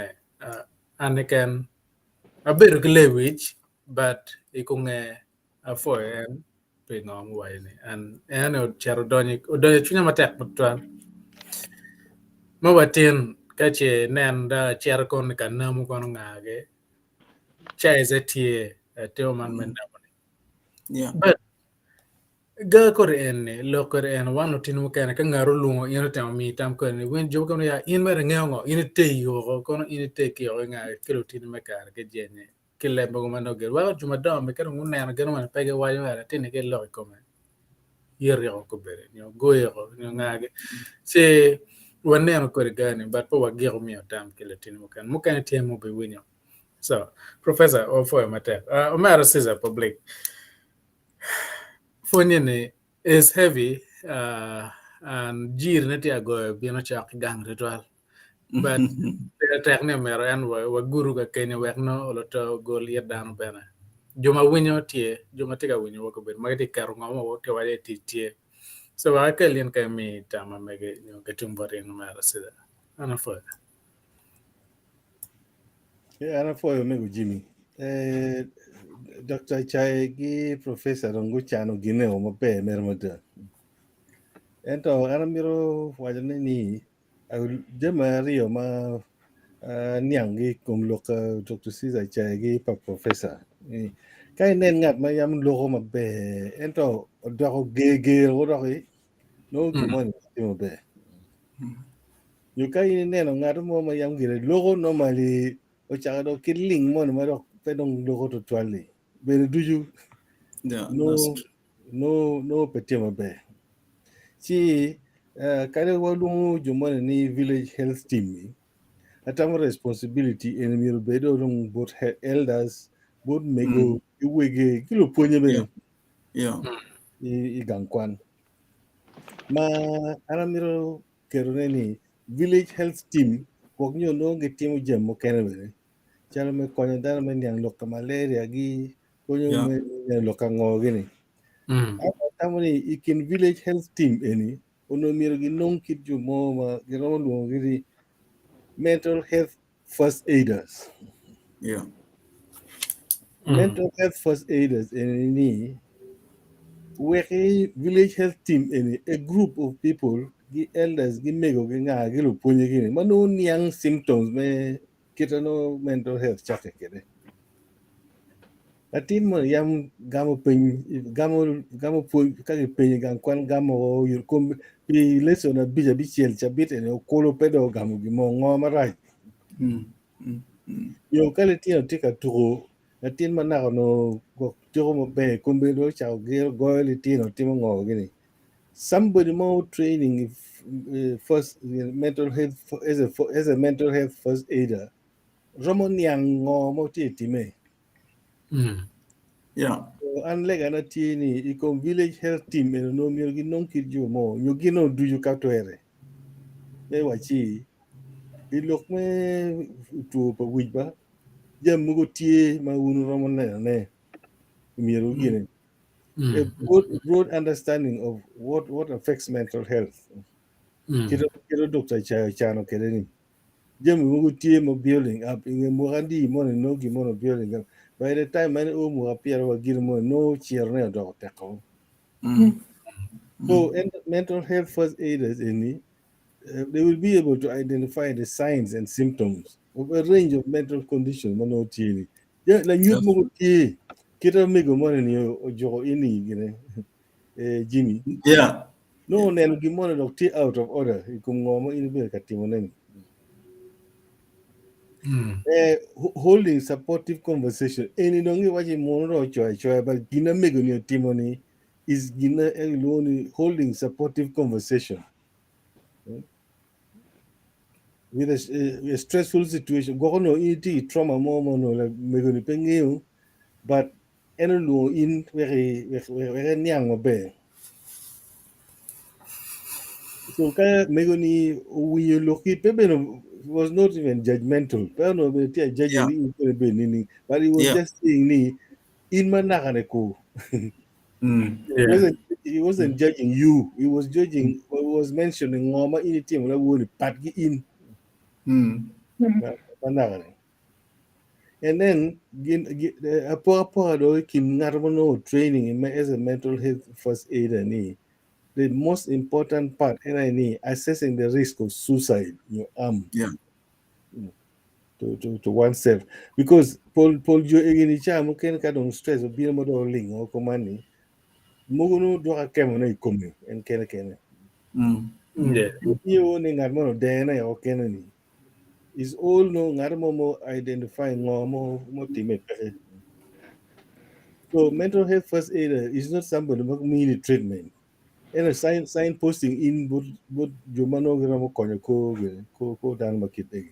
an kan a berga lewich but ikunge a for en pe ngomo waini and o charo donye chunya matek mutwan mo batin kache nen da charo kon kan namu kon ngage chaize tie teo man menda but ga kor en lo kor en wano tin mo kana ka ngaro lungo ino tam mi tam ko ni wen jo kono ya in mere ngengo in te yo kono in te ki o nga kilo tin me kar ke jene ke le mo mano ge wa juma do me kero ngun na gano man pege wa yo ara tin ke lo ko me yer yo ko bere yo go yo yo nga ge se wanne no kor gani but po wa ge mi tam kilo tin mo kan te mo be winyo so professor o for mate o mara siza public Fonyene is heavy and jir neti ago bino chak gang ritual but tekne mero en wa guru ka kenya wekno oloto gol yedan bena juma winyo tie juma tiga winyo wako ben magati karu ngamo wote wale tie so wa kelien ka mi tama mege nyo ketumbore no mero sida ana fo ana fo mego Jimmy Dr. Chai gi Professor Rongo Chano Gineo mape mermata. Ento ana miro wajane ni jema rio ma niangi kum loka Dr. Caesar Chai gi pa Professor. Kai nen ngat ma yam loko mape. Ento dako gege rodoki no kimoni mape. Yu kai nen ngat mo ma yam gire loko normally o chagado killing mo ma dok pedong loko to twali. Bere duju no petema be si kare walu jumone ni village health team atam responsibility en mil bedo long both elders both mego iwege kilo ponye be i gankwan ma aramiro kerone ni village health team kognyo no nge team jemo kenebe chalo me konyo dana me nyang loka malaria gi konyo me loka ngogini tamoni ikin village health team eni ono miro gi non kit ju mo ma giromo luongo gi mental health first aiders mental health first aiders eni ni weki village health team eni a group of people gi elders gi mego gi nga gi lo ponye gi mano niang symptoms me kitano mental health chake kede atin mo yam gamo pen gamo pu kage pen gan kwan gamo yur kom pi leso na bija bichiel chabit ene kolo pedo gamo gi mo ngoma right yo kale tio tika tugo atin mana no go tugo mo be kombe do chao gel go le tino timo ngo gini somebody more training first mental health as a mental health first aider romon yang ngo mo ti time unlike anati ni ikom village health team eno no miyo gi non kid jo mo nyo gi no duju katwere me wachi ilok me tu pa wijba jam mugo tie ma unu romo ne miyo gi a broad understanding of what affects mental health. Kiro Dr. Chano Kedeni. Jam mugo tie mo building up in Murandi mon no gi mono building up. By the time many umu appear wa giromo no chierne do teko. So mental health first aiders they will be able to identify the signs and symptoms of a range of mental conditions mano tieni. Yeah, la nyut mugo tie kita mego mon ni ojo ini Jimmy. Yeah. No, nen gi mono dok tie out of order ikum ngomo ini be katimo neni. Holding supportive conversation. Any dongi waji mono choy, but gina mego ni timoni is gina eloni holding supportive conversation. With a stressful situation, gono iti trauma momo no like mego ni pengeu, but eno lo in very nyang obe. So kaya mego ni we look it pepe was not even judgmental. Pero no judging but he was just saying ni in manakaneko. He wasn't judging you. He was judging what was mentioning ngoma in team la woni patgi in. And then apo do kim ngarmono training as a mental health first aider ni. The most important part is assessing the risk of suicide to oneself. Because Paul Jo Eginicha Muken Kadon stress of being modeling or commanding Mugunu do a camera come and Kennedy. You owning Armono Dana or Kennedy is all no Narmomo identifying more motive. So mental health first aider is not somebody who need treatment. And a sign posting in both Jumano Gramo ko Dan Makit.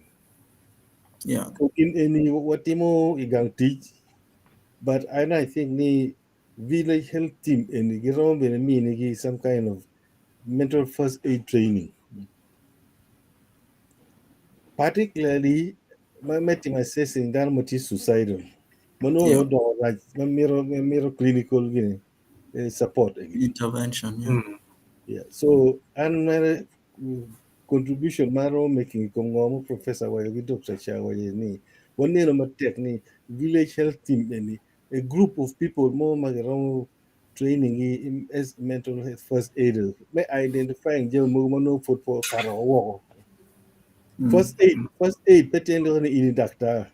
Yeah. In any what Timo Igang teach, but I think the village health team and the Giromo mean some kind of mental first aid training. Particularly, my team assessing that much is suicidal. Mano do like mirror clinical support intervention. Yeah. So and my contribution maro making kongo professor wa Dr. Chawa ni one no technique village health team ni a group of people more magaro training as mental health first aiders may identifying je mo no football karo first aid petendo ni ini doctor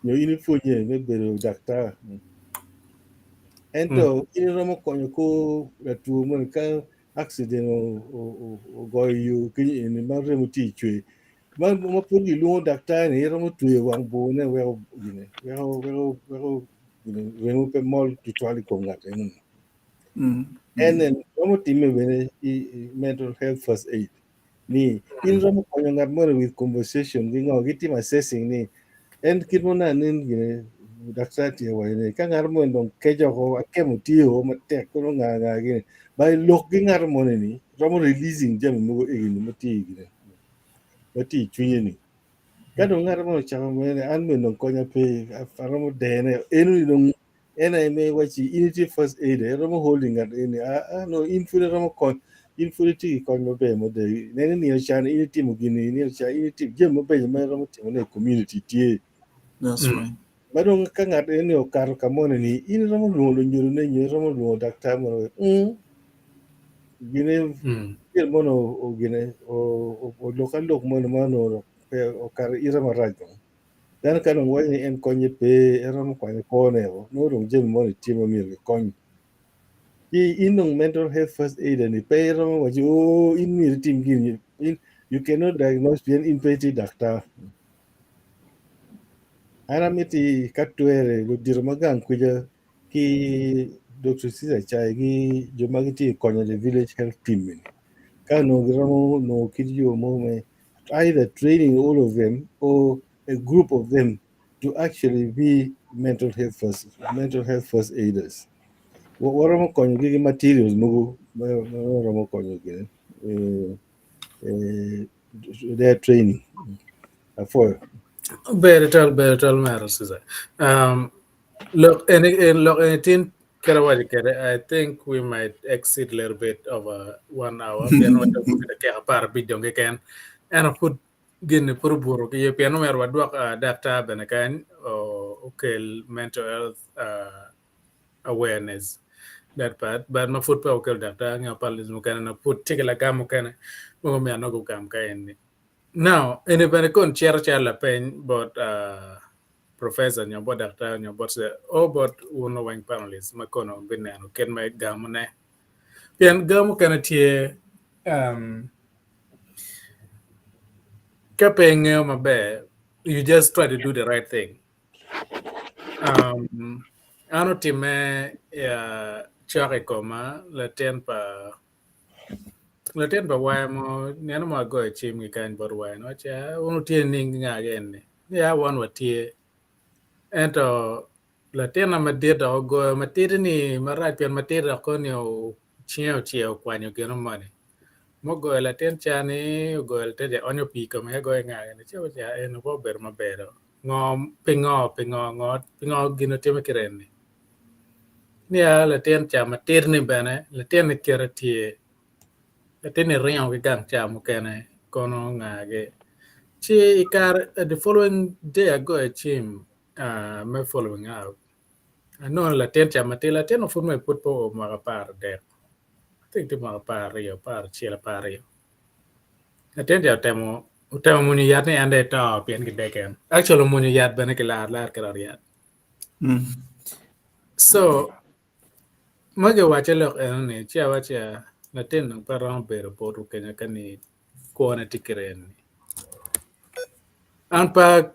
no ini fonye me bero doctor ento ini romo konyo ko la tu mo ka accident o go you kini ma remo ti chwe ma puli lu doctor ni romo tu wang bo ne we remo pe mol tu twali ko ngate and then romo ti me mental health first aid ni in romo konyo ngat mo with conversation ni ngo giti assessing ni and kirmona nin daksati wa ne ka ngar mo ndong kejo ko akemu tiyo mate ko nga gine by look ngar mo ni romo releasing jam mo egin mo ti gine mati chunye ni ka do ngar mo chama mo ne an mo ndong konya pe romo de ne enu ndong ena me wachi unity first aid romo holding at any no infure romo kon infurity kon mo be mo de ne ni chan unity mo gine ni chan unity jam mo be mo romo ti mo ne community tie. That's right. Madong kangat ini okar kamone ni ini romo lo nyuru ne nyuru romo lo dakta mo gine gil mono o gine o lokal lok mono mano pe okar ira marajo dan kan wani en konye pe romo konye kone no rom jem mono timo mir konye ki inong mental health first aid ni pe romo waji in mir tim gini you cannot diagnose bien in peti dakta Aramiti katwere lo dirmagan kuja ki Dr. Cesar Chai ki jomagiti konya the village health team. Kano gramo no kidio mome either training all of them or a group of them to actually be mental health first aiders. What am I going to materials? Mugu, what am I going to their training for Very tall matters. Look, anything I think we might exceed a little bit over 1 hour. Piano kita par bidong kan, and put gini puru kaya piano mer wadwak data benakan okay mental health awareness that part, but ma foot pa okay data nga palis mo kana na put tigala gam kana mo me anogo gam kain. Now, anybody kon chair la pen but professor nyabo doctor nyabo se but uno wang panelist makono binano ken may gamone pian gamu kana tie kapenge mabe you just try to do the right thing. Ano time ya chare koma la ten pa why mo neno ma go chim gi kan bor why no cha uno tie ning nga gen ya wan wa tie ento la tena madeda go matiri ni marat pian matiri ko ni o chieo kwa nyo geno mane mo go la ten chani go te de onyo pi ko me go nga ne che cha en bo ber mabero pingo gino tema kireni ni la ten cha matiri ni bene la ten keratie la ten riang gi gang cha mo kene kono nga ge chi ikar the following day I go a chim me following out. No, la ten chamate la ten of me put po magapar there. I think the magapar rio par chila pario. La ten ya temo muni yat ni ande ta pian gideken. Actually muni yat benekila lar kararia. So mage wache lok ene chia wache la ten nang parang pero poru kenya kani kuana tikeren. An pa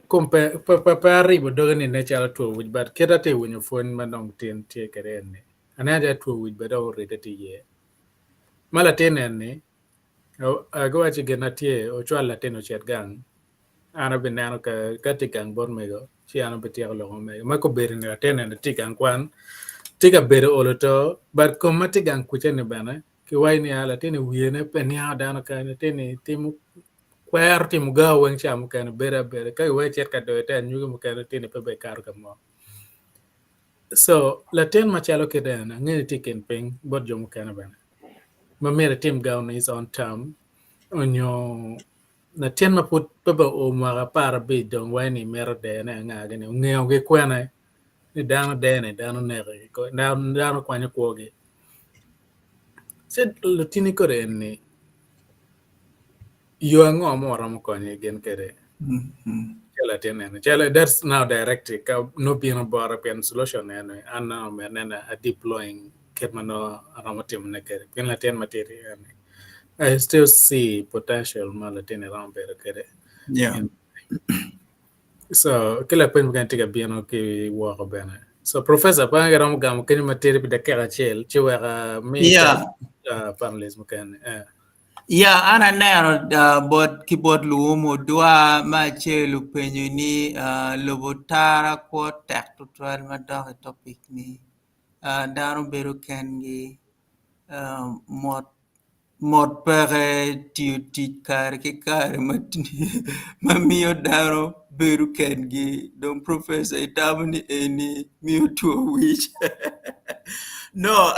ribo doga ni nechala to which but kedate when you phone manong tin tie keren. Anaja to which but already ye. Malatin ni go achi genatie o chwa latino chet gang ana binano ka tikang bon mego chi ana betia lo me mako berin na tenen tikang kwan tika bere oloto but komati gang kuchen bana ki wai ni ala tene wiene penia dana ka ne tene timu kwer timu ga wen cham ka ne bere ka we chet ka do ten nyugo mo ka tene pe be kar ka mo so laten machalo kedana ngene tiken ping bot jomo kana bana mamere tim gown is on term onyo na tien ma put baba o ma para be don wani mero de na nga gane ngeo ge kwana ni dano de ne dano ne ko dano kwanya ko ge se lutini ko ni yo ngo mo ram ko ni gen kere chala tien ne chala that's now direct ka no be no bara pen solution ne anna me ne a deploying ketmano ramatim ne kere pen la tien material ne I still see potential malatin around better kere. Yeah. So kila pen kan tiga biano ki work bena. So professor pa ngaram gam kini materi bi dakera chel chiwa me Yeah. panelist mukan. Yeah, ana nero bot keyboard luomo dua ma chelu penyo ni lobotara ko tek tutorial ma dog topic ni daro beru kengi mot pere ti kar ke kar matni mamiyo daro beru kengi don professor itamni eni miyo to which no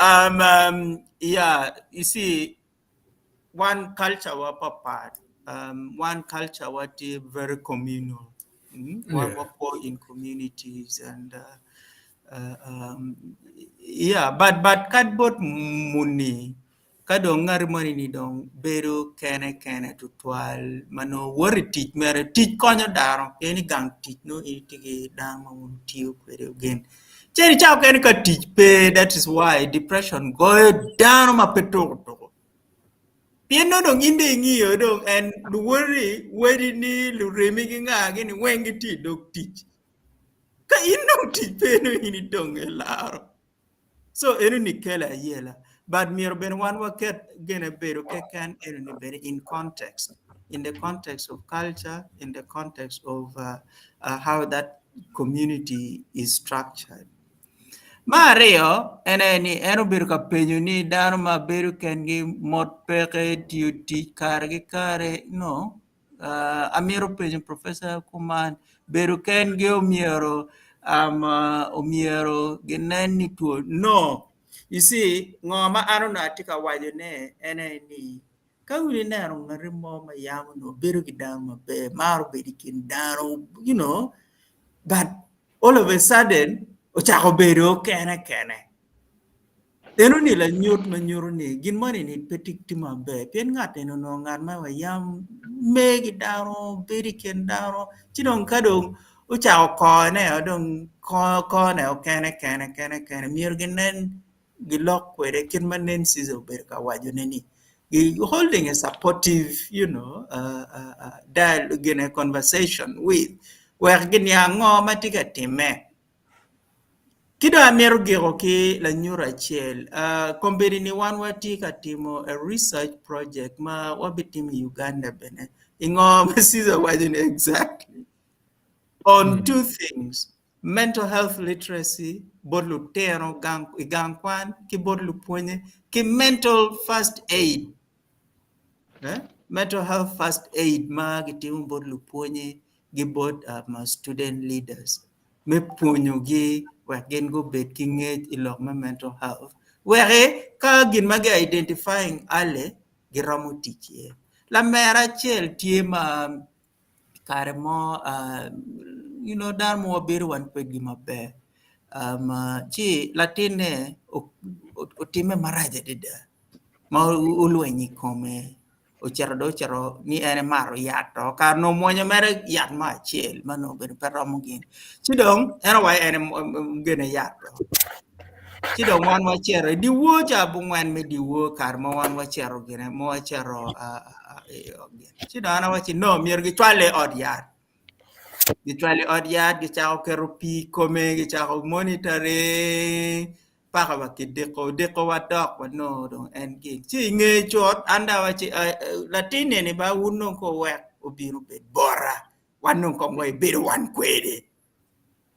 yeah, you see one culture was part. One culture was very communal. One was in communities and yeah, but kadbot muni kadongar money ni dong beru kene to twal mano worry teach mere teach konya daro any gang teach no itigi dang mamun tiu kwere again. Cherry chow kene ka teach pay, that is why depression go down ma peto. Piano dong inde ngiyo dong and the worry where ni lu remigi nga gini wengi ti dog teach. Ka ino ti peno ini dong elaro. So eno ni kela yela. But miro ben one waket gene beru kekan eno ni beri in context. In the context of culture, in the context of how that community is structured. Mario, ene eno biru ka penyo ni dano ma biru ken gi mot peke tiyo ti kare no. Amiro penyo Professor Kuman biru ken gi omiero omiero ginen ni tuo. No. You see, ngoma ano na tika wajo ne ene ni ka wili nero ngari mo ma yamu no biru ki dano ma be maro bedi kin dano, you know, but all of a sudden ochako bedo kene. Eno ni la nyot ma nyoro ni gin mani ni petik ti mabe pien ng'at eno no ng'at ma wayam megi daro bedi ken daro chidong kadong ochako kone odong kone o kene mier ginen gilok kwede kin manen sizo ber ka wajo ni holding a supportive, you know, dialogue in a conversation with where gin ya ngo matika time. Kido amero gero ki la nyura chiel. Komberi ni wan wati ka timo a research project ma wabitimi Uganda bene. Ingo masiza wajini exactly. On two things. Mental health literacy, bodlu tero igankwan, ki bodlu ponye, ki mental first aid. Mental health first aid ma gitimu bodlu ponye, gi bod ma student leaders. Me ponyo gi gen go bed kingage ilok ma mental health. Where ka gin magi identifying ale giromo tichie. La mera chel tie ma kare mo you know dar mo beru wan ped gi mabe. Chi latine otime maraja dida. Ma ulwenyi kome. Ochero ni ene maro yato ka no monya mere yat ma chiel mano ben peromo gin chidong ene wa ene gene yato chidong wan wa chero di wo cha bungwan me di wo kar mo wan wa chero gene mo wa chero chidong ana wa chi no mier gi twale od yat gi chao kero pi kome gi chao monitoring paka ba deko wa dok wa no don en gi chi nge chot anda wa chi latine ni ba uno ko wek obiru be bora wanu ko moy be wan kwede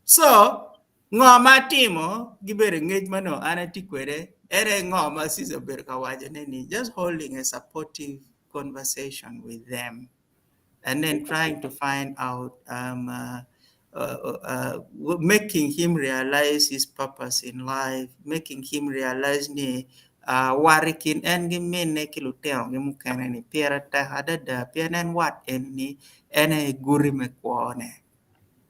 so ngoma timo gibere nge mano ana ti kwede ere ngoma sizo ber ka waje ni just holding a supportive conversation with them and then trying to find out making him realize his purpose in life, making him realize ni warikin en gimin ne kiluteo ni mukene ni piera ta hadada pienen wat en ni ene guri me kwone.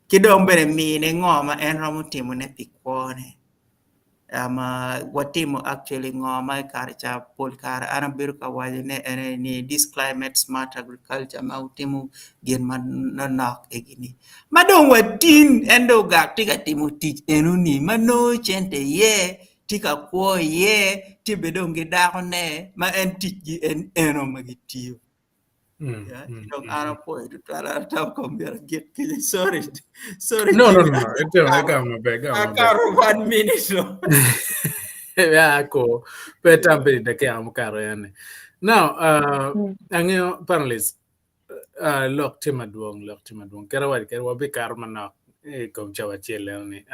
Kidong bere mine ngoma en ramutimo ne pikwone. Watimo actually ngoma karcha polkar ana biruka wajene ene ni this climate smart agriculture ma utimo gen man nok egini madong watin endo gak tika timo tich enuni mano chente ye tika kwo ye tibedong gidako ne ma en tich gi en eno magitio ana po to tara ta kombera get sorry No. Ito gama be. 1 minute no. Ya ko peta be de ke am karo yani. Now angyo panelist lok tima duong kera be kar mana kom chawa chele ni.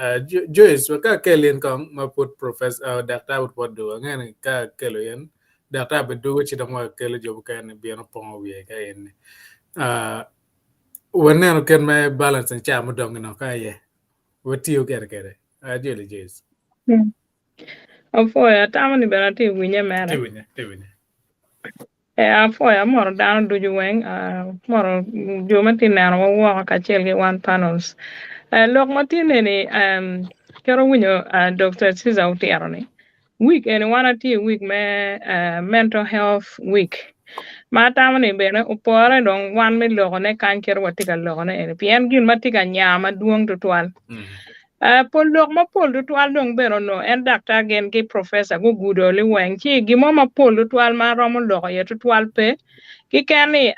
Joyce waka kelen kong ma put professor Dr. would what do ngani ka kelo yen Dr. be do chi damo kelo job kan bi no pon wi ka yen. Waneno ken me balance and cha mo dong no ka ye. What you get Jolly Jays. Afoya tamani berati winye mere. Tiwine. Afoya moro down do you weng moro jomati nano wa ka chelge one panels. Lok matine ni kero winyo Dr. Siza Utieroni. Week and one week me mental health week. Ma tamani bene upore dong wan me logone kan kero watika logone en pien gin matika nyama duong tutuan. Pol lok ma pol tutual dong bero no en doctor gen ki professor go gudo li weng chi gimo ma pol tutual ma romo loko ye tutual pe ki kani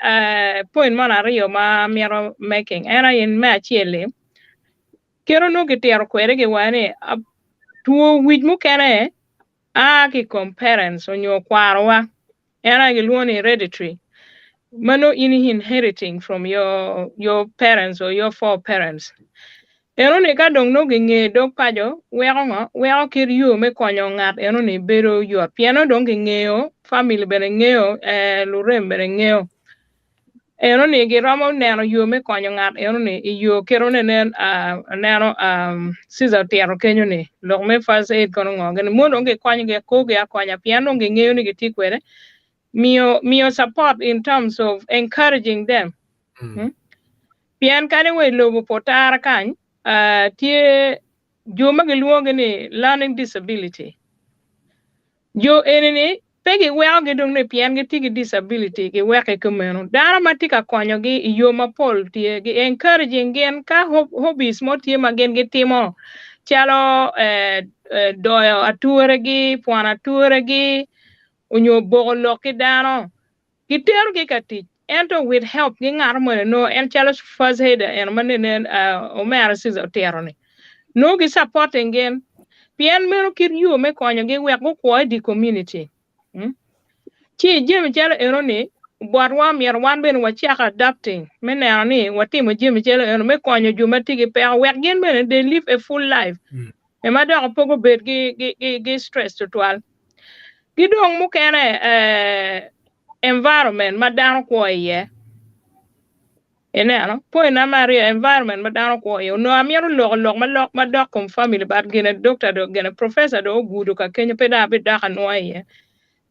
point man ario ma miero making era in ma chiele kero no ki tiero kwere ki wane tuo wij mukene ki parents onyo kwarwa era ki luoni hereditary mano inheriting from your parents or your foreparents eno ne ka dong no nge dok pajo wego kir yo me konyo ngat eno ne bero yo piano dong ngeo family bere ngeo lurem bere ngeo eno ne gi romo neno yo me konyo ngat eno ne yo kero ne neno siza tiaro kenyo ne lok me first aid kono ngo ne mondo nge konyo ge ko ge akonya piano nge ngeo ne giti kwere mio support in terms of encouraging them pian kane we lobo potar kan tie jo magiluonge ni learning disability jo enene pegi weao gi dong ne pian gi tigi disability gi weke kumeno dara matika konyo gi yo mapol tie gi encouraging gen ka hobbies mo tie magen gi timo chalo doyo ature gi puana ature gi onyo bogolo ki dano giteru gi kati ento with help gi ngar mo no en chalo first aid en manene omera sizo terone no gi supporting gen pian mero kir yo me konyo gi wek go kwa di community chi jem chalo erone borwa mier wan ben wachaka adapting meneno ni watimo jem chalo ero me konyo joma tigi pe wek gen ben they live a full life e ma dog pogo bed gi stress total gidong mukene environment madano kwa ye eneno po na maria environment madano kwa ye no amiero lok madok kom family but gene doctor do gene professor do gudu ka kenyo peda be daka no ye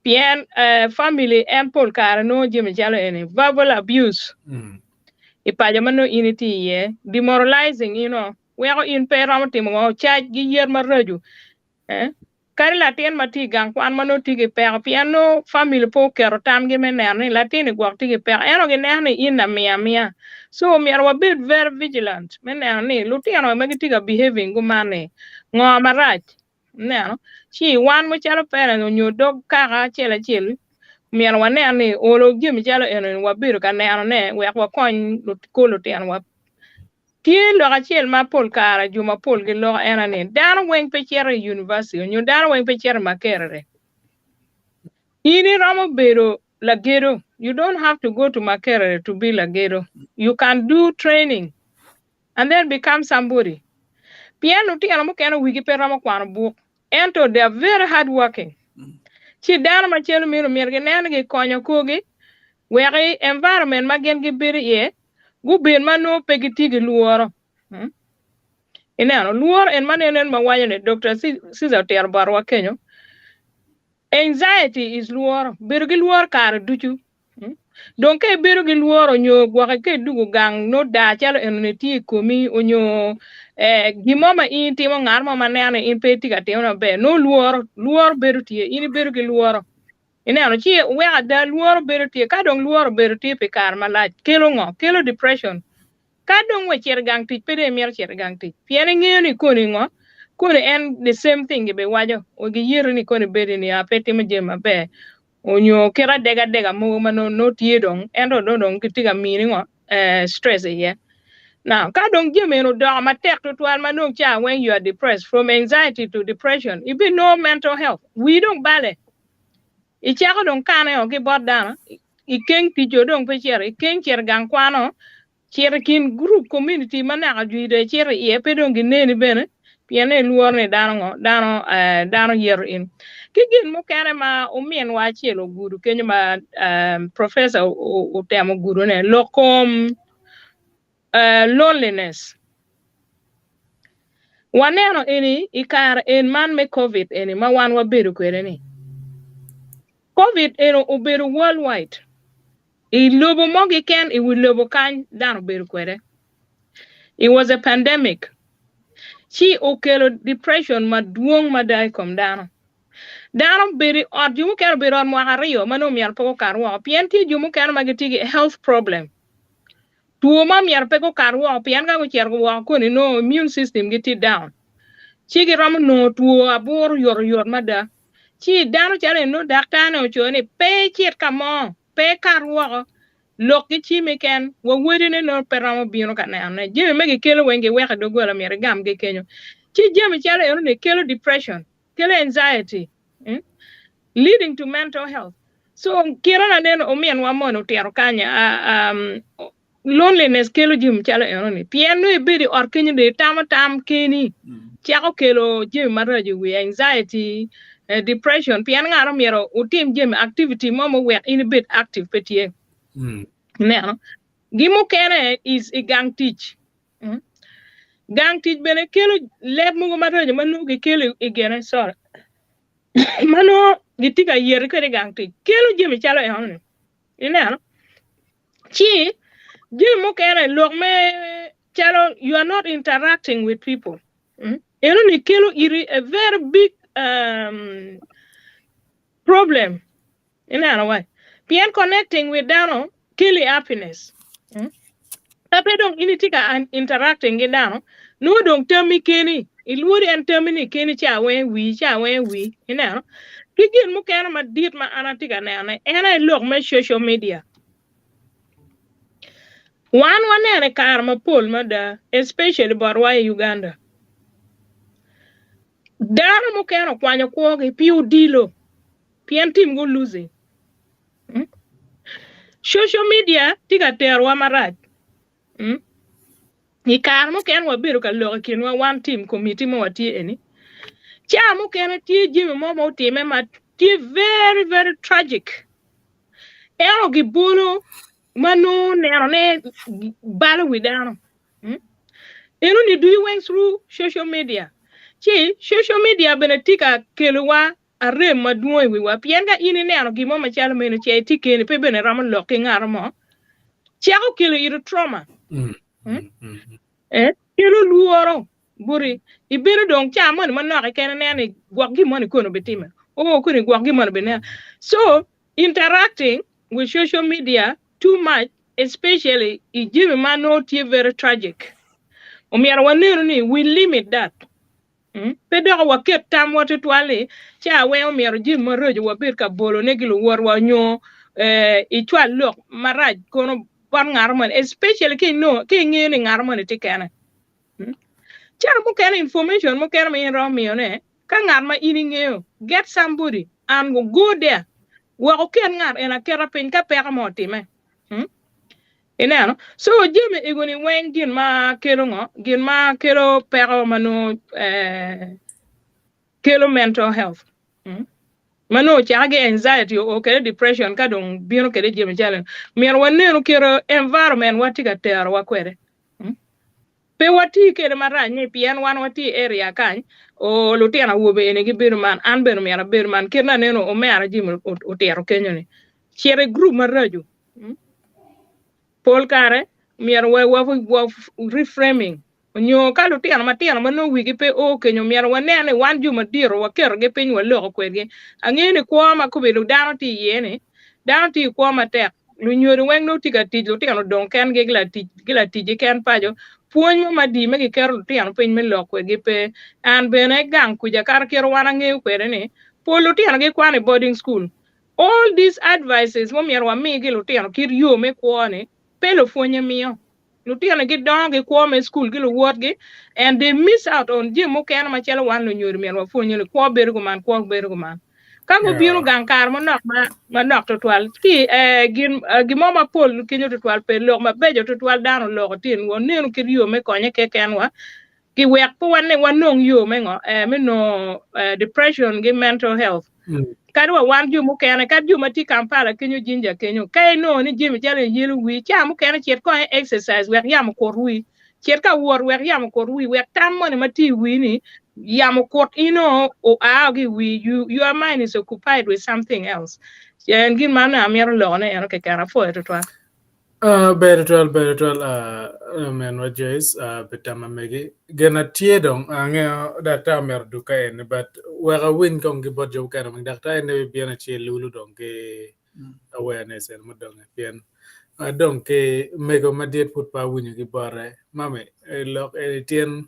pien family en pol kar no jimi jalo ene verbal abuse ipaja mano initi ye demoralizing wego in peram timo charge gi yer maraju kari latin mati gang kwan mano tigi per piano family po kero tam gi menerne latin gwak tigi per eno gi nerne in na mia so mier wa be very vigilant menerne lutiano magi tiga behaving gumane ngo marach neno chi wan mo chalo pere no nyodo kaka chele mier wa nerne olo gimi chalo eno wa biro ka neno ne we kwa kon kolo tian wa tie lo achiel ma pol kara juma pol gi lo enane dano weng pe chere university nyu dano weng pe chere makerere ini ramo bero lagero you don't have to go to makerere to be lagero you can do training and then become somebody piano ti ramo kena wigi pe ramo kwano book ento they are very hard working chi dano ma chelo miro mirge nene gi konyo kogi wegi environment magen gi biri ye guben mano pegiti gi luoro ineno luor en manenen mawanyo ne Dr. Caesar ter barwa kenyo anxiety is luor beru gi luor kar duchu donc e beru gi luor onyo gwaka ke dugu gang no da chalo en ne ti komi onyo gimoma in timo ngar mo manene in peti ka timo be no luor beru tie in beru gi luor ineno chi we da luor beru tie ka dong luor beru tie pe kar malach kelo depression kadong we cher gang tik pede mier cher gang tik piene ngeo ni koni ngo koni en the same thing be wajo o gi yero ni koni bede ni apeti me jema be onyo kera dega mo mano no tiedong endo dong kitiga mini ngo stress ye now kadong jeme no do ma tek to twal manong cha when you are depressed from anxiety to depression it be no mental health we don't bale ichako dong kane o gi bodana ikeng ti jodong pe cher ikeng cher gang kwano kin group community manaka juide chere ye pedon gineni bene piene luor ne dano yer in kigin mo kane ma umien wa chielo guru kenyo ma professor utemo guru ne lokom loneliness waneno eni ikar en man me covid eni ma wan wa beru kwere ni covid eno oberu worldwide ilobo mogi ken iwilobo kan dano beru kwere. It was a pandemic. Chi okelo depression maduong madai kom dano. Dano beri or jumu kero beri on mwakario mano miar poko karwa. Pienti jumu kero magitigi health problem. Tuo ma miar peko karwa pian ka kuchergo wakoni no immune system giti down. Chi giram no tuo abor yor mada. Chi dano chale no daktane ochone pe chiet kamo pe karwa. Loki chimi ken wa wedi ne no peramo bino kana na jemi megi kelo wenge weka dogola mere gam ge kenyo chi jemi chale ero ne kelo depression kelo anxiety leading to mental health so kirana neno omien wa mono tero kanya loneliness kelo jim chalo enoni piano e bedi orkinyo de tam keni chako kelo jim marajo wi anxiety depression pian ngaro miero utim jim activity momo we in bit active petie no gimo kere is a gang teach gang teach bene kelo leb mugo marajo manu ge kelo igene sorry mano gitika yer kere gang teach kelo jim chalo enoni no chi jim mukene look me chalo you are not interacting with people enoni kelo iri a very big problem why pian connecting with dano kill happiness tapi dong ini tika interacting with dano no dong temi keni ilwori en temi ni keni cha wi kigin mukene ma dit ma anatika ne ena look me social media one karma pol mada especially barwa Uganda dano mukene kwanyo kwogi piu dilo pian tim go losing social media tiga terwa maraj ni karmo ken wabiru ka logo kinwa one team committee mo wati eni cha mo ken ti jimi mo time ma ti very very tragic ero gibulu manu ne balo widano enu ni do you went through social media social media benetika kelwa are maduo wi wa pienga ini ne gimo ma chalo meno che tikeni pe bene ramo loki ngarmo chako kelo iro trauma kelo luoro buri ibero dong chamon manok ken ne gwagi mon kono betima ko ni gwagi mon bene so interacting with social media too much especially ijimi mano tie very tragic omiara wanero ni we limit that pedo wa ket tam watu twale cha we omiara jim marojo wabir ka bolo ne gilu warwa nyo ichwa lok maraj kono ban ngarman especially ke ngene ngarman tikana cha mo kana information mo kana me romi one ka ngarma ini ngeo get somebody and go there wa ko ken ngar ena kera pen ka pera mo time so jeme igoni wen gin ma kero pera mano kelo mental health mano chage anxiety o kere depression ka don bino kere jeme jalen mier waneno kero environment watika ter wa kwere pe wati kere maranye pian wan wati area kan o lutiana wobe ene gi birman an ber miera birman kirna neno o mera jim o tero kenyo ni chere group maraju pol kare mier wa reframing nyo ka lutiana matiana mano wigi pe o kenyo mier wanene wan juma diro wa ker ge piny wa loko kwege angene kwa ma ko bedo dano ti yene dano ti kwa ma tek lu nyori weng no tiga tij lutiana don ken ge gila tije ken pajo puonyo madi me ker lutiana piny me loko ge pe an bene gang kuja kar ker wana nge kwere ne pol lutiana ge kwani boarding school all these advices mo mier wa mi ge lutiana kir yo me kwone pelo fuonye miyo lutiana ge don ge kwa me school ge word ge and they miss out on jim mo ken ma chelo wan lo nyori mier wa fuonye kwa bergo man ka go biro gang kar mo nok ma nok to twal ki gimo ma pol kinyo to twal pe lok ma bejo to twal dano lok tin won nenu kir yo me konye ke kenwa ki wek po wan ne wanong yo me ngo me no depression ge mental health kadwa wan ju mo kene kad ju mati Kampala kinyo jinja kenyo kay no ni jimi jale yelu wi cha mo kene chet ko exercise wek yam ko ruwi chet ka wor wek yam ko ruwi wek tam mo ne mati wi ni yam ko o agi wi your mind is occupied with something else and gin man am yer lo ne en ke kana fo to twa beretol men wa Joyce betama megi gena tiedong ange data mer duka en but wera win kong gi bodjo kana mang data en be biana che lulu dong ke awareness en modong bien donc ke mego madiet put pa wunyo gi bare mame lok tien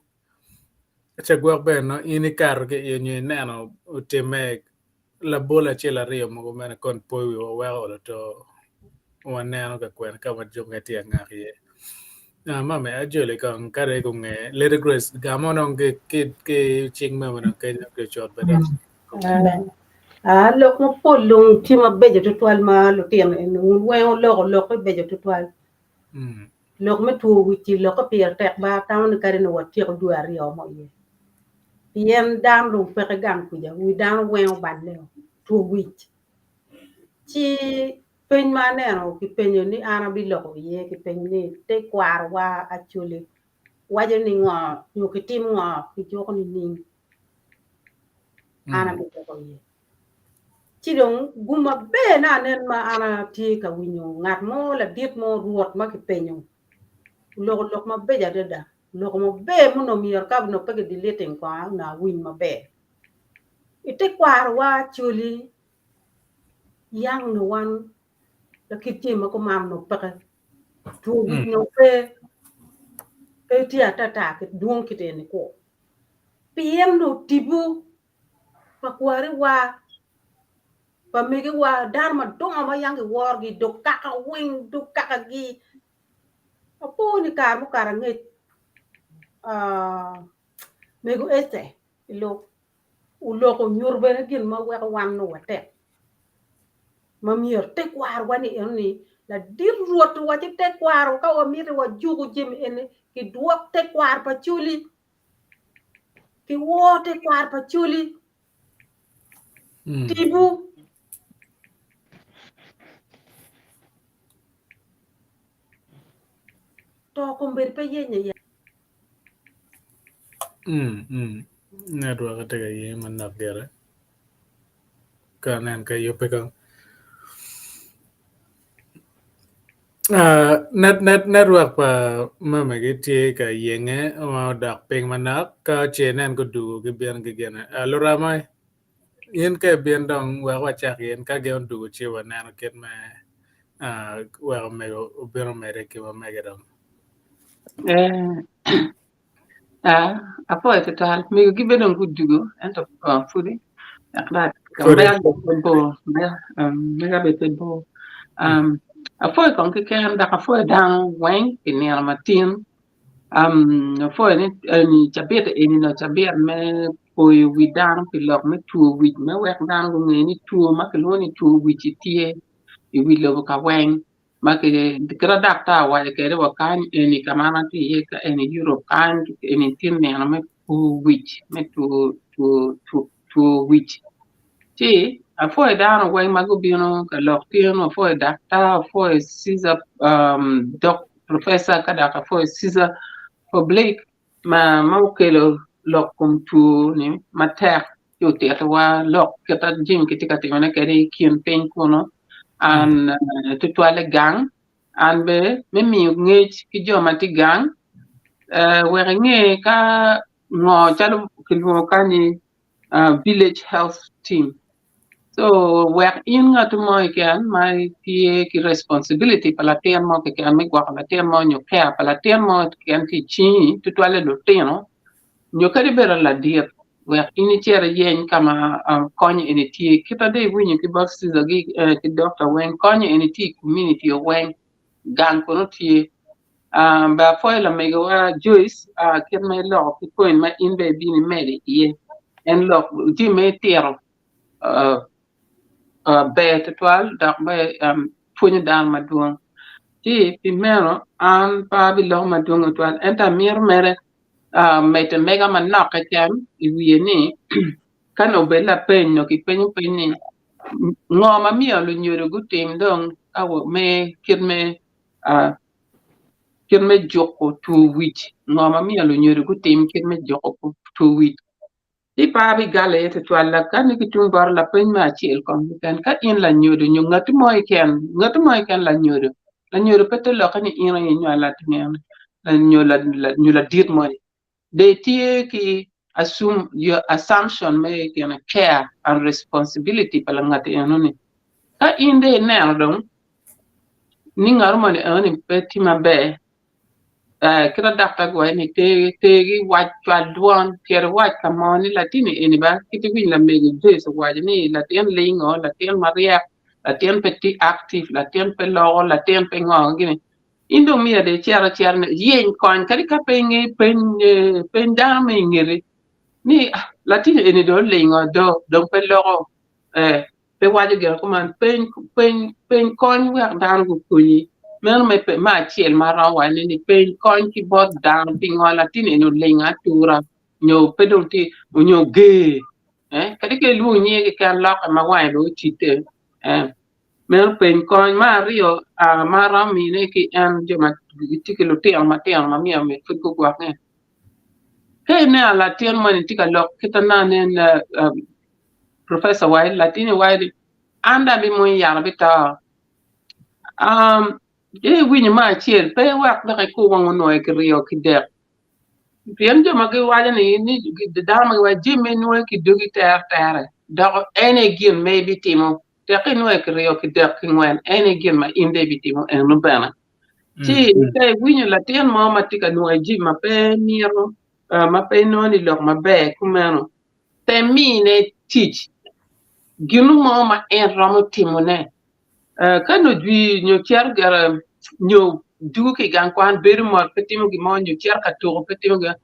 chagwa beno ini kar ke yenye nano utime la bola che la rio mo mena kon poi wa to waneno ka kwen ka majonga ti ngari mame ajole kan kare ko nge let grace gamono ke ching me wono ke chot beda lok mo polung ti ma beje to twal ma lutiana en we lok beje to twal lok me tu wichi lok ko pier tek ba tawn kare no wati ko duari o mo ye pien dam lu pe gang ku ja wi dam wen ban le tu wich chi pen ma ne no ki pen ni ana bi lok ye ki pen ni te kwar wa actually wa je ni ngo yu ki tim ngo ki jo ko ni ana bi lok ye chi dong guma be na nen ma ana ti ka winyo ngat mo la dit mo ruot ma ki penyo lok ma be ja da lok mo be mo no mier ka no pe di leten kwa na win ma be ite kwar wa chuli yang no wan la kiti ma ko mam no pe tu win no pe ti ata ke duon kite ni ko piem no tibu pa kwari wa pa mege wa dar ma donga ma yang wor gi do kaka wing do kaka gi apo ni kar mo karange mego ete lo ulo ko nyurbe na gin ma wa wan no wate ma mier te kwar wani ni la dir ruot wa te kwar ka o mi wa jugo jim ene ki duok te kwar pa chuli ki wo te kwar pa chuli tibu to ko ber pe yenya ya network te ga ye man nak gere kanan ka yo pe ka network pa mama gi tie ka yenge ma dak ping manak ka chenen ko du gi bien gi gena lora mai yen ka bien dong wa cha yen ka ge on du chi wa nan ket ma wa me obero me re ki wa me ge dong apo ete tal mi gi bedon guddugo ento fudi aklat kambaya bo mega bete bo apo kon ke kan da apo dan wen ni matin apo ni chabete ni no chabet me poy widan pilok me tu wid me wek dan go ni tu ma ke lo ni tu wichitie I wi lo ka wen ma ke kra dakta wa ke re wa kan ni kamana ti ye ka ni Europe kan ni tin ne na me tu wich me tu wich ti a fo da no wen ma go bi no ka lo ti no fo dakta fo Caesar doc professor ka da ka fo Caesar public ma ke lo kum tu ni ma ter yo te wa lo ke ta jim ke ti ka ti na ke ri kien pen ko no an tutwale gang an be me mi ngej ki joma ti gang were nge ka ngo chalo kilwo kani village health team so were in nga to mo ikan mai ki responsibility pala tem mo ke kan me gwa pala tem mo nyo care pala tem mo kan ti chi tutwale lo teno nyo kadi bera la dir wek ini chere yen kama konye ini ti kita de winyi ki box zagi ki doctor wen konye ini ti community wen gan kono ti ba foi la mega wa Joyce ken me lo ki point ma in be bi ni mede ye en lo ti me tero be total dak be funyi dan ma duong ti primero an pa bi lo ma duong total enta mir mere mete mega man na ka jam iwie ni kano bela penyo ki penyo penni ngoma mi alu nyoro gutim dong awo me kirme joko to wich ngoma mi alu nyoro gutim kirme joko to wich di pa bi gale te twala kan ki tum bar la pen ma chiel kon kan ka in la nyodo nyu ngati moy ken la nyodo pete lo kan in ra nyu ala tnen la nyola dit moy they take assume your assumption make care and responsibility palangati enoni ka inde nerdom ni ngarmo ne ani peti mabe kira dakta go ni tegi wat twadwan tier wat kamoni latini eni ba kiti win la megi des wajni latien lingo latien maria latien peti active latien pelo latien pengo gini indo mia de chiara ne yen kon kadi ka pen dame ngiri ni latini eni do lingo do pelo pe waje gel ko man pen kon wer dan go kuni Mel me pe ma chiel mara wa ni pe coin ki bot down pingola tin eno lenga tura nyo pedong ti nyo ge kadi ke lu nye ke kan lok ma wa lo chite mel pe coin ma rio mara mi ne ki an je ma ti ke lo te ma mi me fu ko kwa ne ke ne ala tien man ti ka lok kitana ne professor wa latini wa anda bi mo ya bita winyi ma chiel pe wak da ko wango no e krio ki de pien jo ma ke waja ni da ma wa jimme no ki dogi ter da ene gin maybe timo te ke no e krio ki de ki ngwen ene gin ma inde bi timo en no bana ti te winyi la tien mo ma tika no e jim ma pe miro ma pe no ni lok ma be kumano te mi ne teach ginu mo ma en ramo timo ne kano dwi nyo kier gara nyo dugu ki gan kwan beri mor petimo gi mo nyo kier ka to petimo ga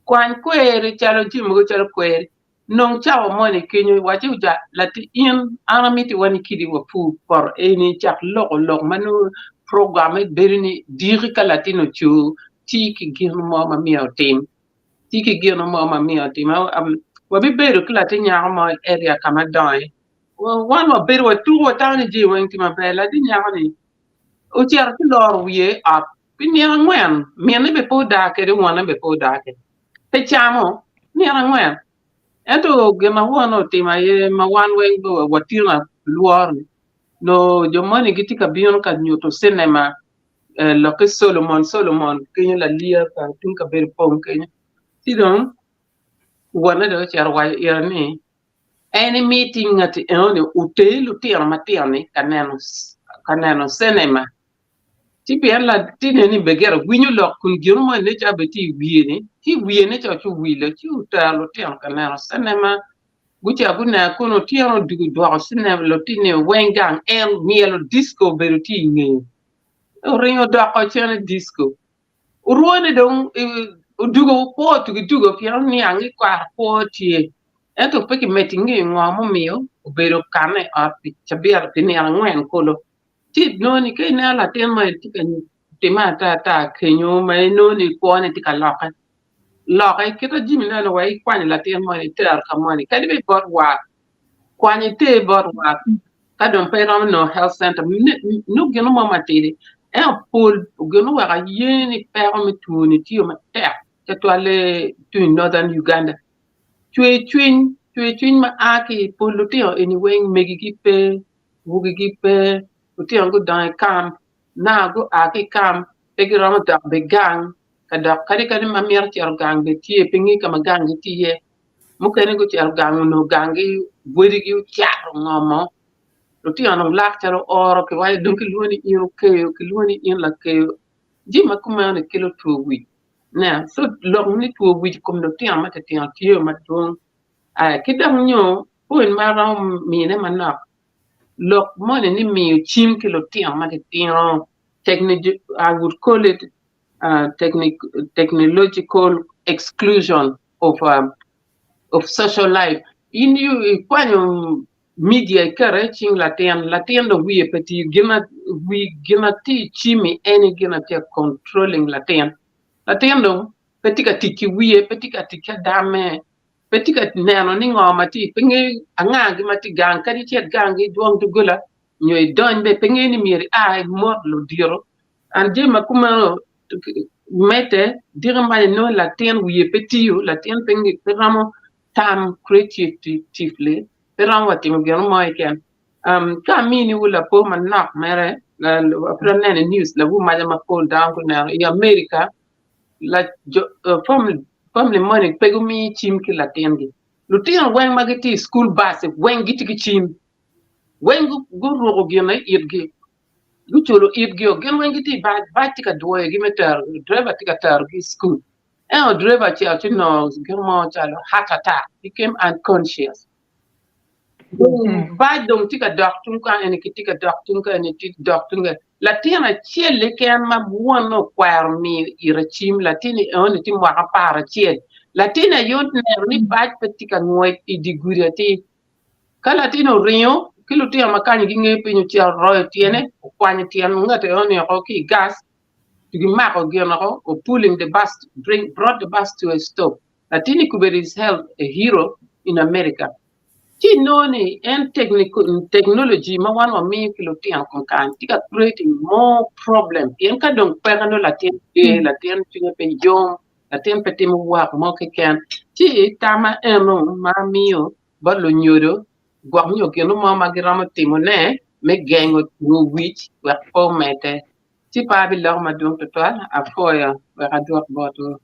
kwan kwere chalo jimu go chalo kwere non chawo mo ne kenyo waje uja lati in aramiti wani kidi wa fu por eni chak lok manu programme beri ni diri ka latino chu ti ki gino mo ma mi tim ti ki gino mo ma mi tim wa bi beru kla ti nya mo area kama dai wan wa beru wa tu wa tani ji wen ti ma bela di nya ni o cher ti lor wie a ni ngwen mi ne be po da ke de wan be po da ke pe chamo ni ngwen eto ge ma wono ti ma ye ma wan wen go wa ti na luor no jo moni giti ka bion ka nyoto cinema lo ke Solomon ke la lia ka tin ka ber pon ke ti don wana do cher wa ye ni any meeting at ene hotel tier matiani kaneno cinema ti bien la tine ni begero gwinyu lok kun giromo ne cha beti wiene cha chu wile ti utalo tier kaneno cinema gucha guna kono tier dugu do cinema lo tine wengang el mielo disco beruti nge ringo do ko chene disco urone don dugo po dugo pian ni angi kwa po tie eto peki metingi ngomo mio ubero kame api chabia pini ngwen kolo ti noni ke na la tema tema ta kenyo mai noni ko ne tika loka kita jimi na no wai kwani la tema ter kamani kadi be bor wa kwani te bor wa kadon pe ram no health center no geno mama tede pol geno wa yeni permi tuni ti o ma ter ke to ale to northern Uganda Twin ma aki polutio anyway megi pe wugi pe utio go dan camp na go aki camp egi rama da begang kada kadi ma mer ti gang be tie pingi kama gang ti ye mukene go ti gang no gangi bodi gi tiaro ngomo utio no lak taro oro ke wai dunki luoni iro ke luoni in la ke jima kuma ne kilo tuwi na so lo ni tuwi kom no ti amata ti antio ma don kidang nyo puin mara mi ne manak lok mo ni mi chim kilo tiang ma tiang technique I would call it technological exclusion of social life in you kwanyo media encouraging latien do we peti gina ti chimi any gina ti controlling latien do petika tiki we petika tika dame petika neno ni ngoma ti pingi anga gi mati gang kadi chet gang gi duong dugula nyoy don be pingi ni miri ai mod lo diro anje makuma mete dira ma no la tien wi petiyo la tien pingi peramo tam creatively peram wati mo gero mo ken ka mini wala po man nak mere la prane news la wu ma ma ko down ko na America la family money pegumi chim ki la tendi lutien wen magati school bus wen giti ki chim wen go ro gena yebgi lucholo yebgi o gen wen giti ba tika doye gimeter driver tika tar gi school driver chi no germo chalo heart attack became unconscious ba dong tika doctor ka ene tika doctor ka ene tika doctor latina chiele ken ma buono kwar mi irachim latini on tim wa para chiel latina yont ne ni baj petika ngoy i digurati ka latino rio kilo tia makani gi nge pinyu tia royo tiene kwani tian ngate oni ko ki gas to mako giano or pulling the bus brought the bus to a stop. Latini Kuberi is held a hero in America. She known and technology ma one of me pilotian konkan tika creating more problem. Yen ka dong pegano latin latin pinyo pe jom latin petimu wa mo keken. Chi tama eno ma mio ballo nyodo gwa nyo keno ma magirama timone me gengo no wich wa formate. Chi pa bi lor ma dong total afoya wa adok boto.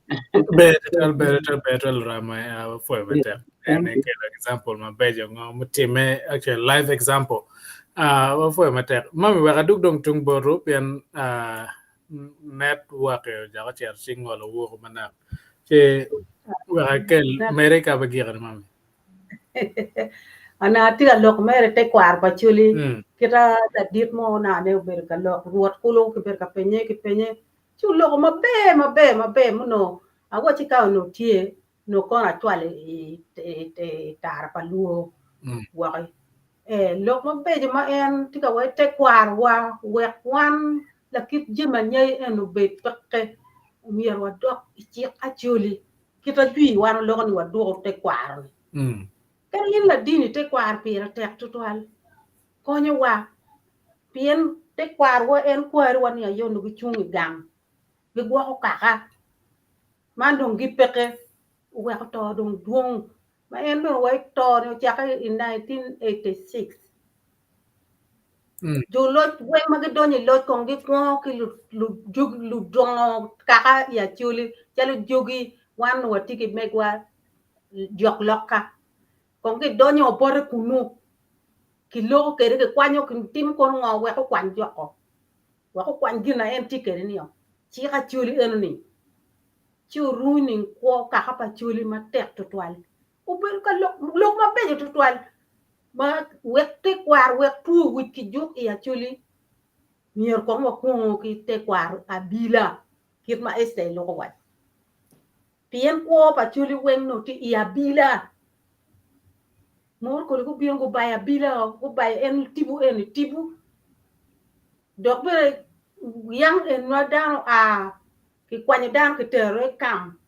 Better Rama for better. And example my bejo mutime actually live example. For matter. Mami wa duk dong tung boru pian network jaga cher single wo mana. Che wa kel America bagiran mami. Ana tira lok mere te kwar pa chuli kita da dit mo na ne ber ka lok ruot kulo ke ber ka penye chu lok ma be muno ago chi ka no tie no ko na twale te tar pa luo wa lok ma be ma en tika we te kwar wa we kwan la kit jima nyai enu be pakke mier wa dok chi a chuli kita dui wan lok ni wa do te kwar kan yin la dini te kwar pira tek tutwal konyo wa pien te kwar wo en kwar wan ya yo no gichungi gang gi gwa ko kaka man dong gi peke we ko to dong duong ma en do we to no chaka in 1986 jo lot we ma gi doni lot kong gi ko ki lu dong kaka ya chuli chalu jogi wan wa tiki megwa jok lokka con cái đó nhau bore kunu kilo cái đấy cái quan nhau cái tim con ngò we có quan joko wa ko quan gina en tike ni yo chi ka chuli en ni chu ruining ko ka pa chuli ma tek to twal u ben ka lok ma be to twal ma we te kwar we tu wi ki juk ya chuli mier ko mo ko ki te kwar abila kit ma este lo ko wa pien ko pa chuli wen no ti ya bila mor ko ko bion ko baya bila ko baya en tibu dok be yang en no dano a ki kwanya dan ki tere kam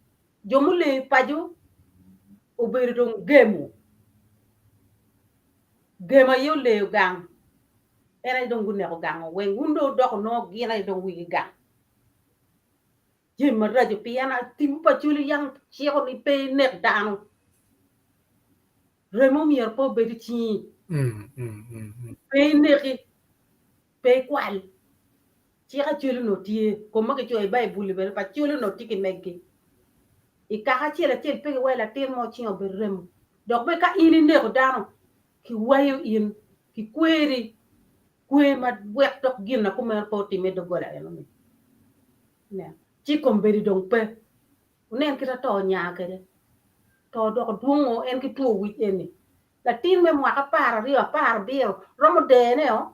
jomule paju o be don gema yo le gang ena don gunne ko gang wen gundo dok no gina don wi gang jema radio piana tibu pa chuli yang chiko ni pe nek dano remo mier po be ti pe neki pe kwal chika chulu no tie ko ma ke choy bay buli be pa chulu no tiki meggi I ka ha chela chel pe wala tin mo chi obe rem dok be ka ini ne ko dano ki wayo in ki kweri kwe ma wek tok gin na ko mer ko ti me do gola no ne chi ko be dong pe unen kita to nya ke to do ko dungo en ki to wi eni la tin me mo ka para ri para bio romo de ne o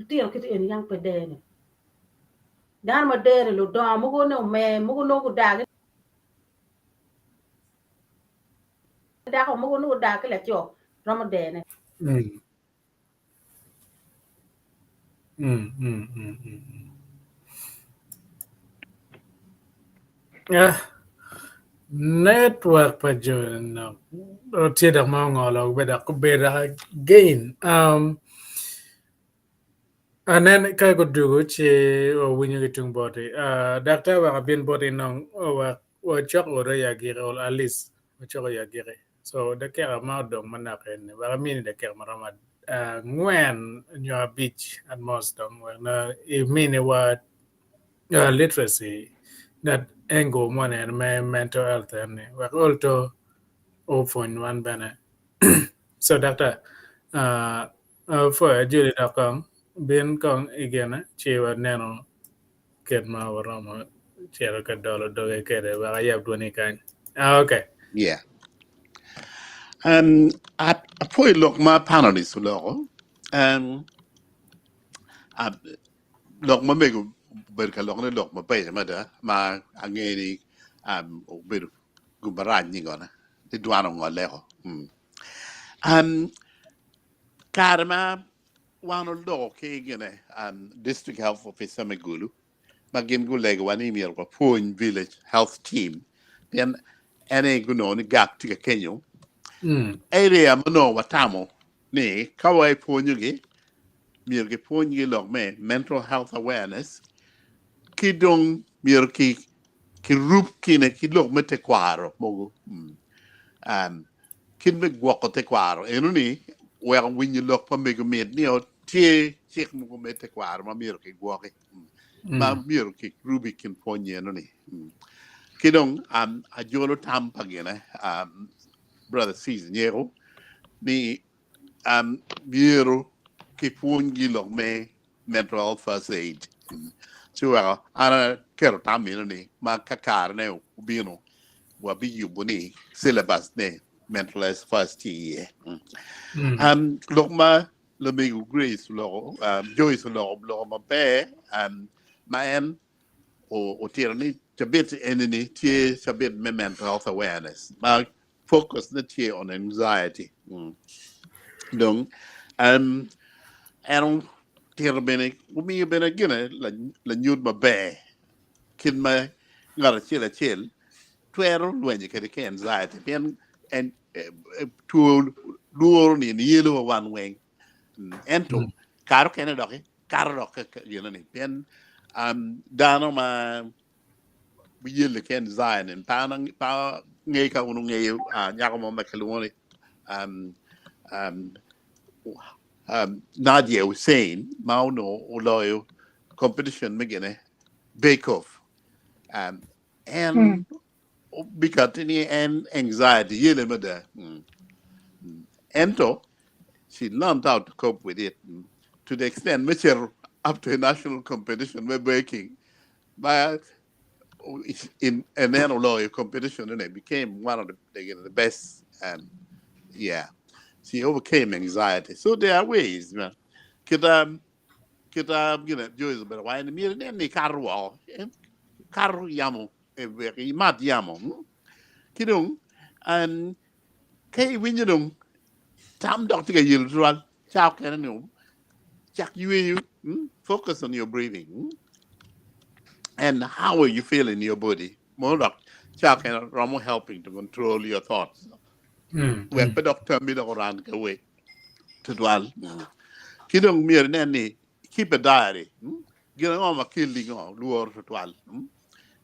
tiel kiti en yang pedene dan ma dere lo do mo go no me mo go no go da ko mo go no da ke la cho ram dene Network pa jun no tida mo ngolo beda ko beda gain anen ka ko dugo che o winyo gitung body doctor wa bin body no wa chok ora ya gire ol alis wa chok ya gire so de kera ma dong manaken wa min de kera marama ngwen nyo beach at most dong na I mean what literacy that angle one and mental health and we also open one banner so doctor for Julie Dakong bin kong again chiwa neno ket ma warama chero ka dollar doge kere wa ya doni kan okay Yeah. At a point look my panelists logo. Look my make berka look ne look my pay ma da ma angeni ber gubaran ni gona. Ti duano ngoleko. Karma one of the okay, district health officer Megulu. Magin guleg one email for Point Village Health Team. Then any guno gap to Kenya. Area mano watamo ni kawai ponyugi mirki ponyi log me mental health awareness kidong mirki ki rup kine ki log me te kwaro mogo kin me gwako te kwaro enu ni wang winyi log pa mego med ni o tie chik mogo me te kwaro ma mirki gwaki ma mirki rubi kin ponyi enu ni kidong a jolo tampa gine brother season yero ni biro ki pungi log me mental health first aid. So ana kero tamino ni ma kakar ne ubino wa bi yubuni syllabus ne mental health first year. Log ma le me grace lo Joyce lo ma be ma en o tirani tabit enini tie tabit me mental health awareness. Ma focus na tie on anxiety. Donc, and tira bene, umi bene gine la nyud ma be, kin ma ngara chil, tuero luenye ke anxiety, pen and to lure ni yelo one wing, ento, karo kene doke, ni pen, dano ma yelo ke anxiety, and pa ngay ka unu ngay, nyako makalumoni, Nadia was saying, Mauno Uloyo competition megane bake off. And because any anxiety, yelemada. Ento, she learned how to cope with it to the extent which up to a national competition we're breaking. But in an Uloyo competition, and it became one of the best. Yeah. She overcame anxiety. So there are ways, man. Kita Joyce but why in the mirror then the car yamo mat yamo. Kidung and kay winjum tam doctor yil chow can check you focus on your breathing and how are you feeling in your body. More doc chow can Ramo helping to control your thoughts. When the doctor me around away to dwell. Kidong mir nani keep a diary. Get on a killing or lure to dwell.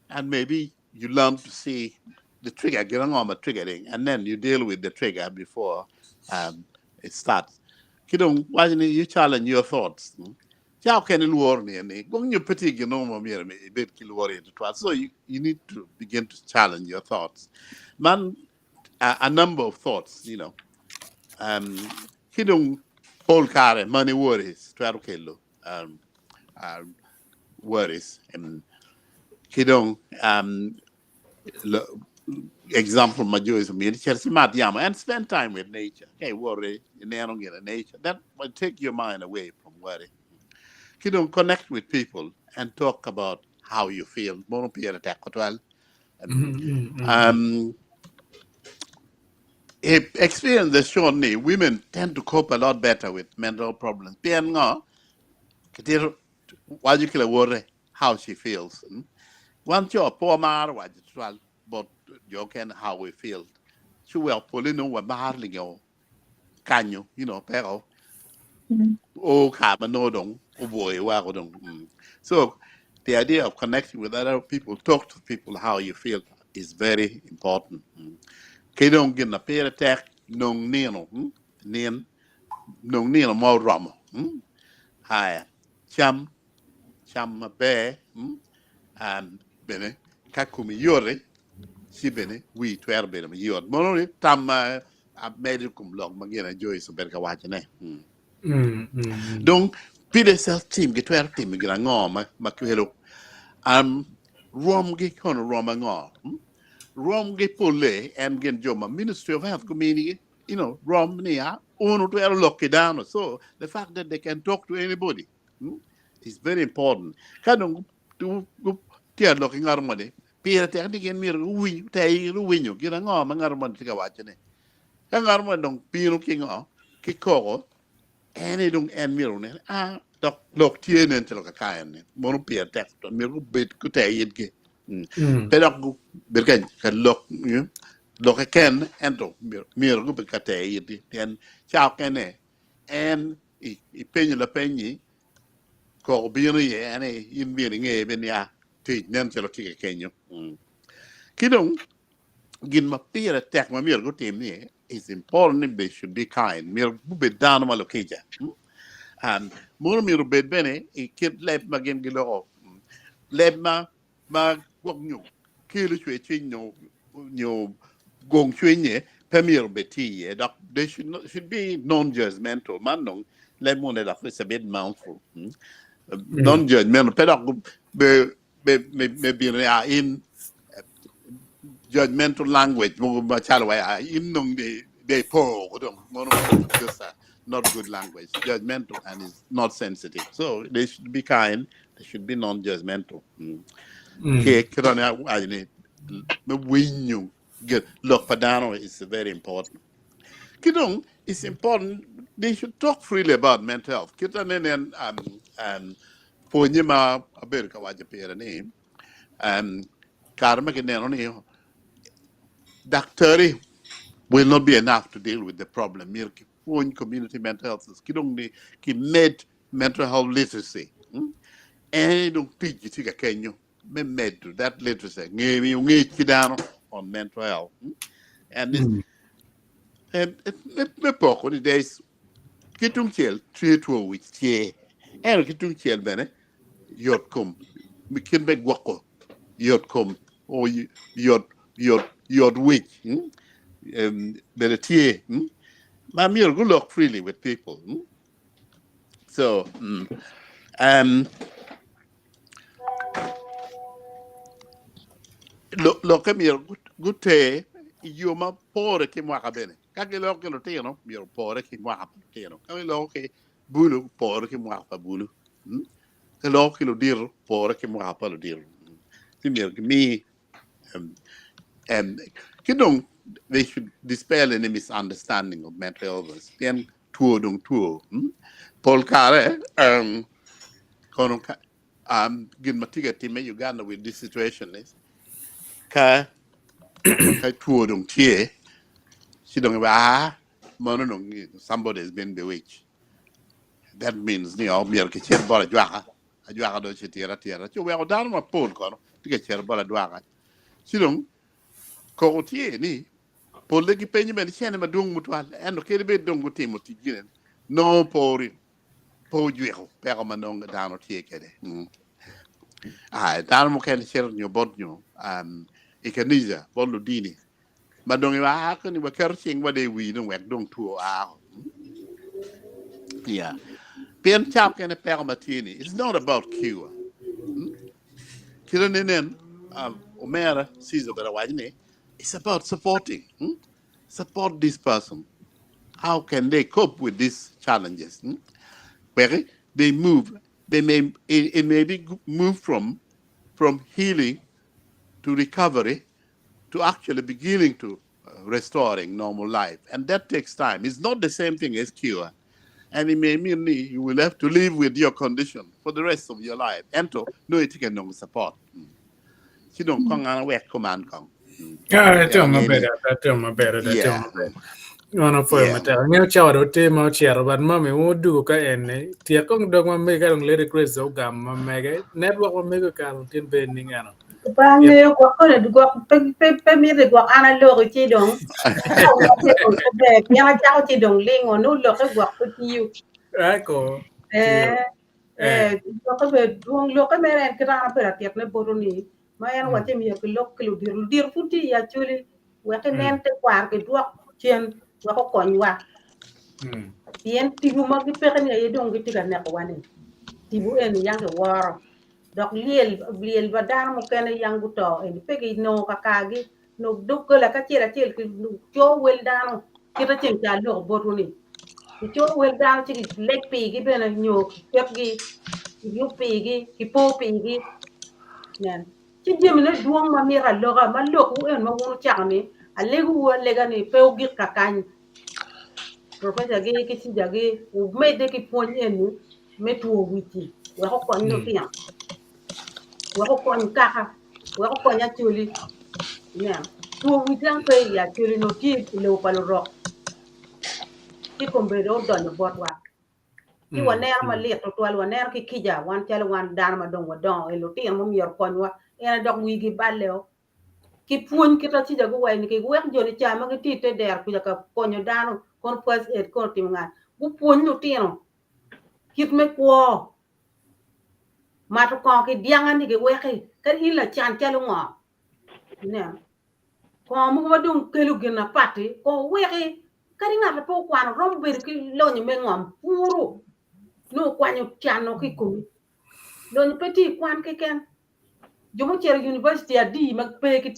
And maybe you learn to see the trigger, get on a triggering, and then you deal with the trigger before it starts. Kidong, why you challenge your thoughts? How can you lure me? Going your petty genome mir me bit kill worry to twice. So you need to begin to challenge your thoughts. Man, a number of thoughts, Kidong whole car money worries, 12 kilo worries. And Kidong example majority of me, Chelsea Matiama, and spend time with nature. Okay, worry, you don't get nature. That will take your mind away from worry. Kidong connect with people and talk about how you feel. Experience has shown me women tend to cope a lot better with mental problems. Why you worry how she feels. Once you're poor man, but you can how we feel. She will pull in what barley or can you, pero. Oh, Kabanodong, oh boy, So the idea of connecting with other people, talk to people how you feel is very important. Don't get a pair attack, no nino, no nino more rum. Hi, cham bear, and bene, kakumi yore, si bene, we 12 bene, yor. Monori, tam a medicum log, magina Joyce, berka watching. Donc, pide self team get where team get ngoma makuhelo rom gi kono rom ngom rom gi pole and gen joma Ministry of Health community rom nia ono to lock it down. So the fact that they can talk to anybody is very important. Kanong to tier looking armone pire technique en mir wi tay ruwinyo gira ngoma ngarmon tika wachene ngarmon dong pino kingo kikoko ene dong en miro ne dok lok tie ne tlo ka kaen ne mono pia tek to miro bet ku te yitge pe dok berkan ka lok ken ento miro ku ka te yitge ten chao kene en I penyo la penyi ko bino ye ene in bino nge ben ya ti nen tlo ki kenyo kidong gin ma pia tek ma miro ku tim ni it's important they should be kind miro bu be down ma lo kija moro miro bed bene I kid leb magen gilo leb ma gwag nyu kilo chwe chin nyo gong chwe nye pemiro beti doc they should be non-judgmental man no leb mo ne la is a bit mindful non-judgmental pedok be be in judgmental language mo ba chalwa in nong they po dong mono just not good language judgmental and is not sensitive so they should be kind they should be non-judgmental ke kirana ajini me winyu get look padano is very important kidong it's important they should talk freely about mental health kitane and ponyima aberka waje pera ni karma kineno ni doctor will not be enough to deal with the problem. Mirki community mental health is kidong ki med mental health literacy. And don't teach you Kenya. Me med to that literacy. Ngi kidano on mental health. And this me poko the days kitung chel three to which che. And kitung chel bene yot kum. Mi kin be gwako yot kum or yot which. Better tea. Mamir good look freely with people. So look at me good tea. You ma pore ki mwaka bene. Kaki loke lo tino, miro pore ki mwaka tino. Kami loke bulu pore ki mwaka bulu. Ka loke lo dir pore ki mwaka lo dir. Timir ki mi kidong they should dispel any misunderstanding of mental illness. Then tuo dong tuo. Paul Kare kono gin matiga time Uganda with this situation is ka tuo dong tie she don't ba mono no somebody has been bewitched. That means ni o mier ke cher bola jwaka ajwaka do chitira tira chu we down ma Paul kono tiga cher bola jwaka she don't ko tie ni Paul de ki penyi ben chene ma dung mutwal eno kere be dung timo tiginen no pori po juego pero manong dano tie kede dano mo ken cher nyo bod nyo ikaniza bolu dini madong wa ko ni wa ker ching wa de wi no wek dong tuo yeah pen chap ken pero matini it's not about cure kiranenen omera sizo bera wajne it's about supporting support this person. How can they cope with these challenges? Where they move, it may be move from healing to recovery to actually beginning to restoring normal life. And that takes time. It's not the same thing as cure. And it may mean you will have to live with your condition for the rest of your life. And to know it can no support. You don't come on a command come. Tell me better. Ono foi mata ngel chawdo te ma chiaro ban ma me wodu ka enne tie kong dog ma me ka dong le request o gam ma mege network ma me ka tin be ni ngano Bange ko ko le go pe mi de go ana lo chi dong ya cha chi dong ling no lo ka go ko ti yu ko ko be dong lo ka me ren kra na pera tiek ne boru ni ma yan wa che mi ko lo ko dir futi ya chuli wa te nen te kwar ke duok chen wa ko kon wa yen ti bu ma ki pe ne ye dong ki ga ne ko wani ti bu en yang ke waro dok liel ba dan mo ken yang bu to en pe gi no ka ka gi no duk la ka chira chil ki cho wel dan ki ta chen ta lo boru ni ki cho wel dan chi lek pi gi be na nyo pep gi yu pi gi ki po pi gi nen chi jem ne duong ma mi ra lo ga ma lo ku en ma wonu chang ni a le gu le ga ni pe gi ka kan professor ge ki ci jage u mede ki pon enu metu witi wa ko kon no tiam wa ko kon kaka wa ko kon ya chuli nem tu witi an pe ya chuli no ti le palo rock ti kombe do don bot wa ti wa ner ma le to twal wa ner ki kija wan chal wan dan ma don wa don e lo ti mo mier kon wa ena dok wi gi baleo ki puon ki ta ci jago wa ni ki wek joni chama ki ti te der ku ka konyo dano kon pues et kon tim ngan bu puon no tino kit me ko ma to ko ki dianga ni ki weki ka ila chan chalo ngo ne ko mu ma dum kelu gina pati ko weki ka ri ngata po kwan rom ber ki lo ni me ngam puru no kwanyo chano ki ku lo ni peti kwan ki ken jomo chere university adi mag pe ki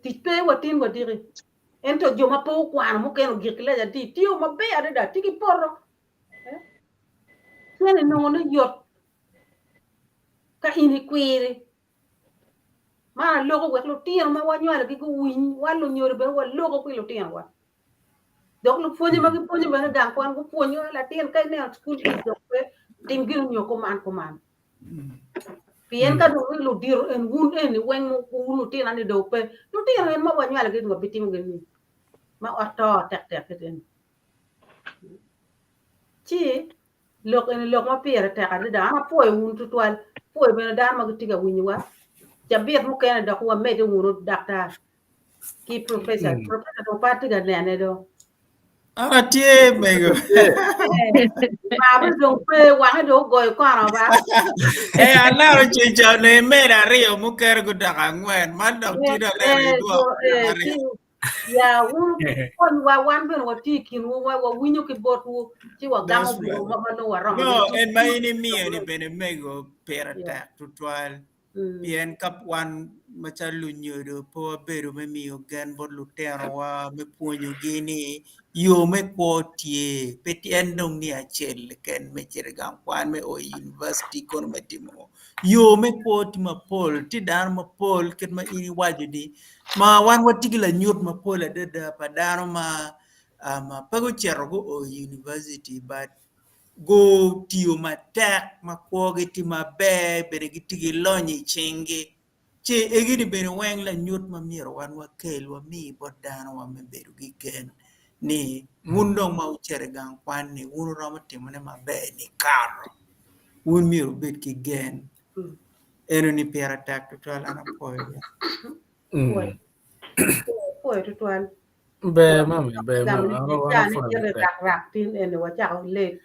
ti pe watin wadiri ento joma po kwan mo ken gikle ja ti tio ma be ada da tiki porro sene no no yot ka ini kwiri ma logo wek lo tien ma wanywala ki ko win walo nyore be wa logo ko lo tien wa dok lo fonye ma ki fonye be ga kwan ko fonye la tien kai ne school fees dok pe tim gir nyo ko man pien ka do lo dir en wun en wen mo ko lo tien ani do pe lo tien en ma wanywala ki ngo bitim gni ma otto tek den chi lok en lok ma pere te ada da ma poe un tutual poe bena da ma tiga winyi wa jabiet mu kene da ko me de wuro daktar ki professor do parti ga ne do tie mego ma bu do pe wa do go ko ara ba anaro chicho ne mera rio muker gudaka ngwen madok tida le do ya wuro kon wa wan ben wa tikin wa winyu ki botu ti wa gamo bu ma no wa ram no en maini mie ni bene mego pera ta tutual bien kap wan machalu nyodo po beru me mio gan bot lutero wa me puonyo gini yo me quotie peti endong ni achel ken me chirgam kwan me o university kon me timo yo me quote ma pol ti dan ma pol ket ma ini wajudi ma wan watigila nyot ma pol adada padano ma pago chero go o university but go tiyo matek ma kwogi ti mabe bene gi tigi lonyi chingi che egidi bene weng la nyut ma miero wan wa kel wa mi bodano wa me beru gi gen ni wundong ma uchere gang kwan ni wunu romo timo ne mabe ni karo wun miero bet ki gen eno ni pera tak tutual ana poe poe tutual be mami be gam mami ni ja ni jere rak tin en wa cha le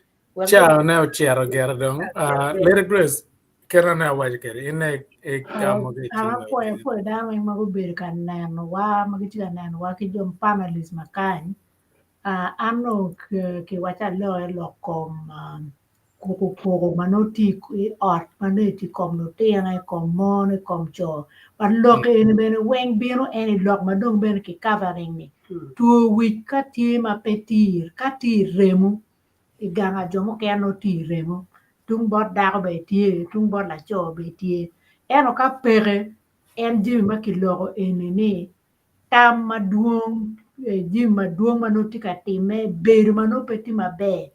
ciao na ciao gerdong lere grace kera na waj kere ine e kamo ge ama poe da ma go ber kan nan wa ma gi nan wa ki jom panelist makan ano ke wacha lo kom ko manoti art manoti kom no tianga kom mon kom cho but look in ben weng bino any lock madong ben ki covering ni to which kati ma petir kati remu iganga jomo ke no ti remu tung bot da be tie tung bot la cho be tie eno ka pere en jimi ma ki logo enini tam maduong jim maduong manoti ka time beru manopeti mabe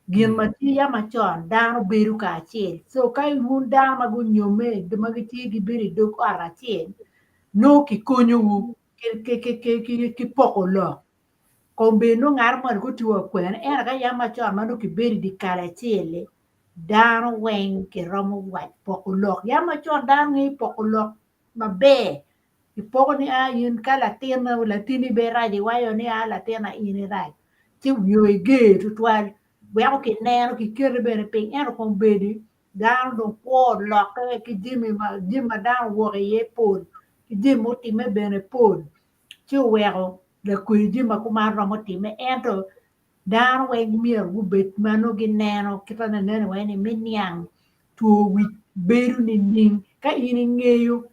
gin ma ti ya ma chon dano beru ka chiel so ka wun dano ma gun nyome de ma ti gi beri do ara chiel no ki konyo wu ki poko lo kombe no ngar mar ko tuwa kwen era ka ya ma chon ma no ki beri di kala chiel dano wen ki romo wat poko lo ya ma chon dano ngi poko lo ma be poko ni a yin kala tena latini be raji wayo ni a latena ini raji ti yo ge tutwal well ki neno ki kere bene ping eno kon bedi down do po lock ki jimma down wo ye pol ki jimmo ti me bene pol ti wero le ku jimma kuma romo ti me ento down we mier wu bet mano gi neno ki ta neno we ni minyang to wi beru ni ning ka ini ngeyo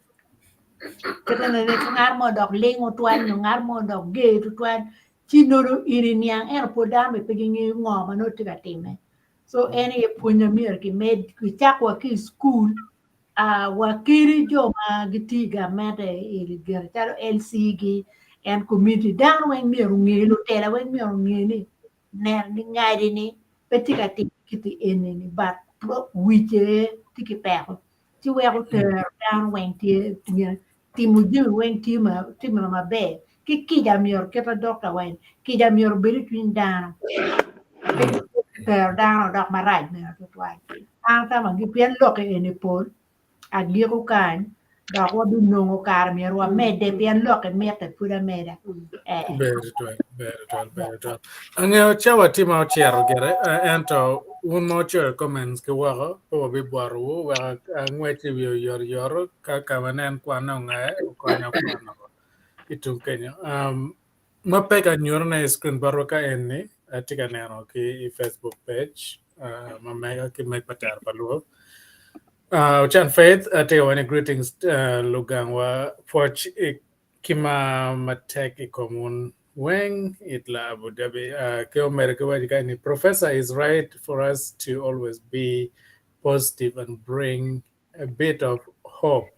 kita nene ngar mo dok lengo tuan ngar mo dok ge tuan chinoro iriniang er podame pegingi ngoma no tiga time so any punya mir ki med ki chakwa ki school wakiri jo ma gitiga mede il gerchalo LC gi and community down when me rungi lo tela when me rungi ni ner ni ngai ni petika kiti eni ni but wije tiki peko ti we ko ter down when ti mu di when ti ma be ki jam yor ke pa doctor when ki jam yor beri twin down ter down dok ma right ne to twa ang ta ma gi pien lo ke eni pol a gi ko kan dok wa du no kar mi ro me de pien lo ke me te pura me da Very well. Angeo chawa timo chiaro gere ento un mocho comments ke wago o bi boru wa ngwechi yor ka kamanen kwano ngae kwanya kwano itu Kenya mapeka nyorna screen baro ka enni atika neno ki Facebook page mamega ki make patar paluo Chan Faith, ate wane greetings lugangwa poch kima matek ikomun weng itla Abu Dhabi. Ke America wajikani professor is right for us to always be positive and bring a bit of hope.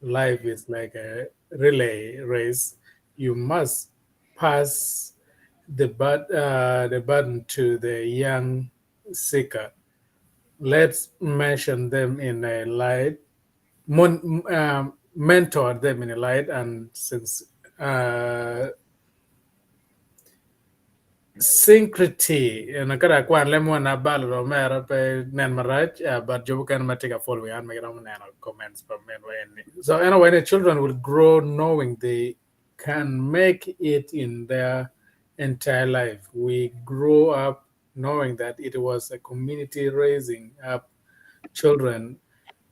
Life is like a relay race. You must pass the button to the young seeker. Let's mention them in a light, mentor them in a light, and since syncretity and kada kwan lemon na bal romero pe nen marach but jobu kan matika follow and make comments from men so anyway the children will grow knowing they can make it in their entire life. We grow up knowing that it was a community raising up children,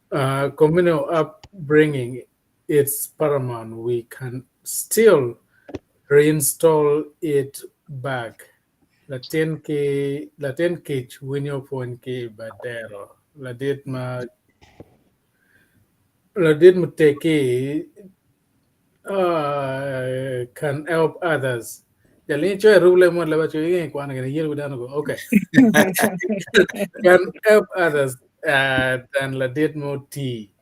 communal upbringing. It's paramount. We can still reinstall it back. Latin ki winyo pon ki badero. Ladit muteki can help others. Jalin choy rule mo laba choy yin kwana gana yel gudan go. Okay. Can help others than ladit mo tea.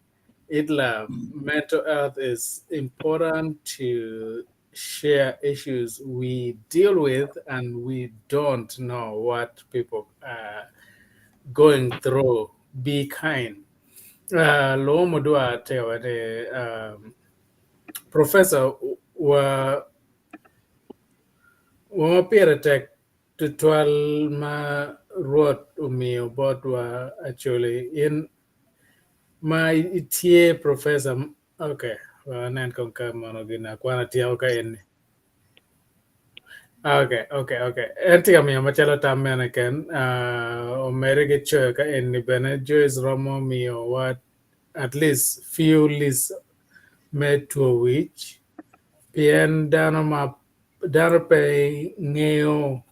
Itla mental health is important to share issues we deal with and we don't know what people are going through. Be kind. Lo mo dua te professor wa mapira tek tutual ma ruot umio botwa actually in my itie professor okay nan kon ka mono gina kwana tia okay en okay enti kami machalo tamene ken o merege cho ka en ni bene Joyce Romo mio what at least few list made to which pien dano pe ngeo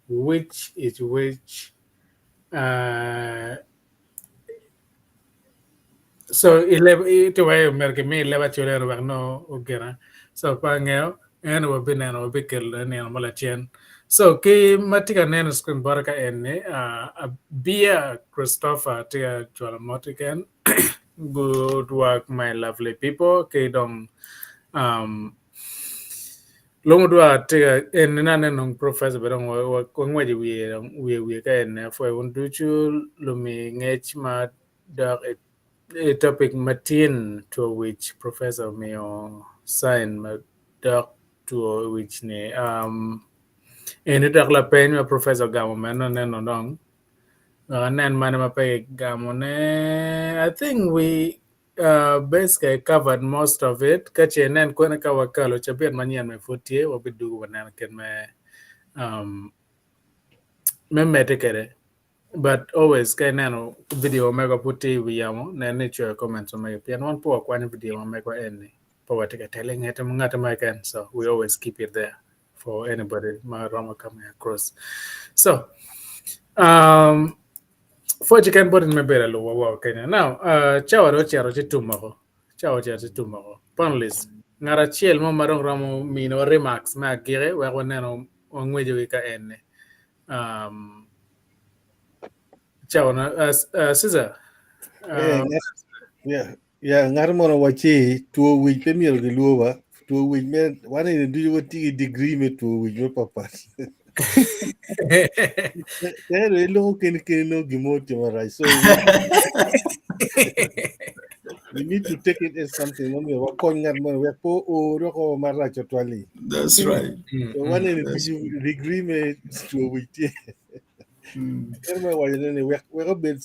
which is which so ito way merke me leba chule no no ogera so pangeo and we bin and we bikel ne mala chen so ki matika nen screen baraka enne bia Christopher tia chwala motiken good work my lovely people ke dom long dua tia en nane nong professor bedong ko ngwaji we ka enne fo won duchu lumi ngech ma dak a topic matin to which professor Mio sign ma doc to which ne in it la pen professor gamo meno neno dong nan man ma pe gamo ne I think we basically covered most of it kache nen ko na kawakalo chabet manyan me futie obidu wanan ken me metekere. But always kay nano video mega puti wiyamo na nature comments on my pian one po kwani video mega any poetic telling it ngata my can so we always keep it there for anybody my rama coming across so for you can put in my bed lo wow Kenya now chawa ro charo chitumako chawa charo chitumako panelist ngara chiel mo marong ramo mino remarks ma gire wa woneno ongweje wika enne ciao Caesar yeah ngar mono wachi tuo wich pe miel gi luowa to which man one in do you want to degree me to which your papa. There we look in no gimote right. So we need to take it as something. No me wa kongat mo we po o roko mara chotwali. That's right. So one in do you degree me to which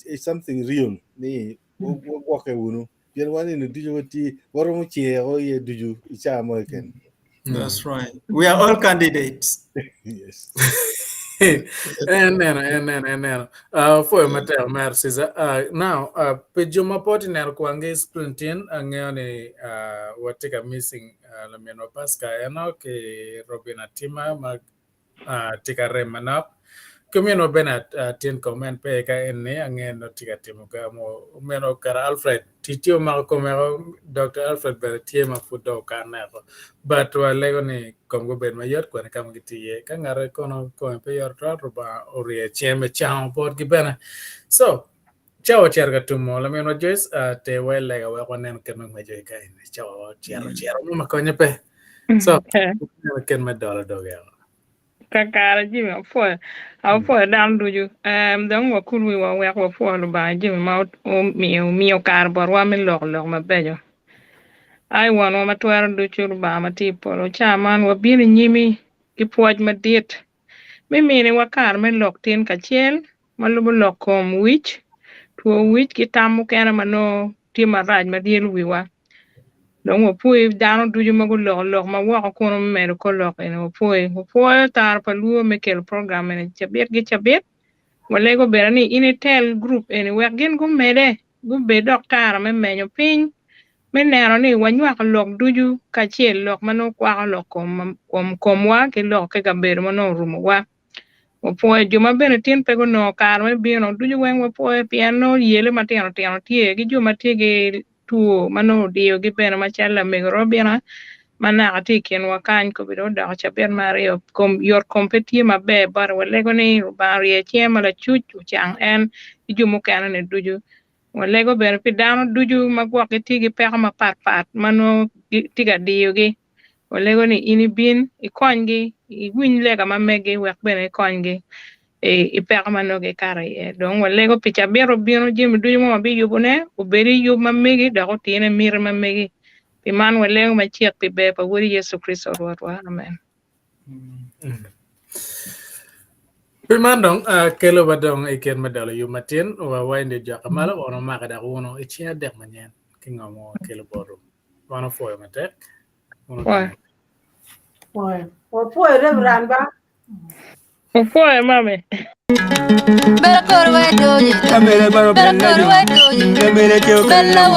is something real. Ni walk a wuno. Then one in the digital waromuchi or ye do you it's American. That's right. We are all candidates. Yes. And then for matter merci now pejuma poti na kuange sprintin angene watika missing la meno paska eno ke robina tima mag tika remanap kumino benat tin comment pe ka enne angeno tika timuka mo meno kara Alfred titio ma komero Dr. Alfred Bertiema fudo kanero but wa lego ni komgo ben mayot ko kam gitiye ka ngare kono ko pe yor ba orie cheme chao pod gibena so chao cherga tumo la meno jois te wele ga wa konen ken ma joy ka enne chao chero mo konye pe so ken ma dollar doge kakara jimi fo down do you then what could we work for ba jimi ma mi kar bor wa mi lok ma bejo ai wan ma twar do chur ba ma tipo lo chaman wa bin nyimi ki poj ma dit mi ni wa kar me lok tin ka chel ma lu lok kom wich to wich ki tamu kana mano ti ma raj ma dil wiwa don wo pui down do you ma go lok ma wa ko no me ko lok ene pui tar pa lu me kel program ne chabet wale go berani initel group ene wa gen go mede go be doctor me menyo pin me nero ni wanywa lok duju ka chiel lok mano kwa lok kom wa ke lok ke gaber mano rumo wa opo juma bene tin pego no kar me bino duju wen opo piano yele matino tie gi juma tie gi tuo mano dio gi bene machala me robina mana ati ken wakan ko bido da cha ben mario kom yor competi ma be bar wale go ni bari chema la chuchu chang en jumu kana ne duju wale go ber pi dano duju magwa ke tigi pe ma pat mano tiga diogi wale go ni ini bin ikongi i win lega ma mege wek bene ikongi e pe mano ge kare don wale go picha bero bino jimi duju mo bi yubune o beri yub ma mege da ko tine mir ma mege pi man wale go ma chiek pi be pa wori Yesu Kristo wa amen Pimandong kelo badong iken madalo yumatin wa winde jakamala wono makada wono ichia dek manyen kingomo kelo boru wono foyo matek wono Foi reverend ba foyo mame Bella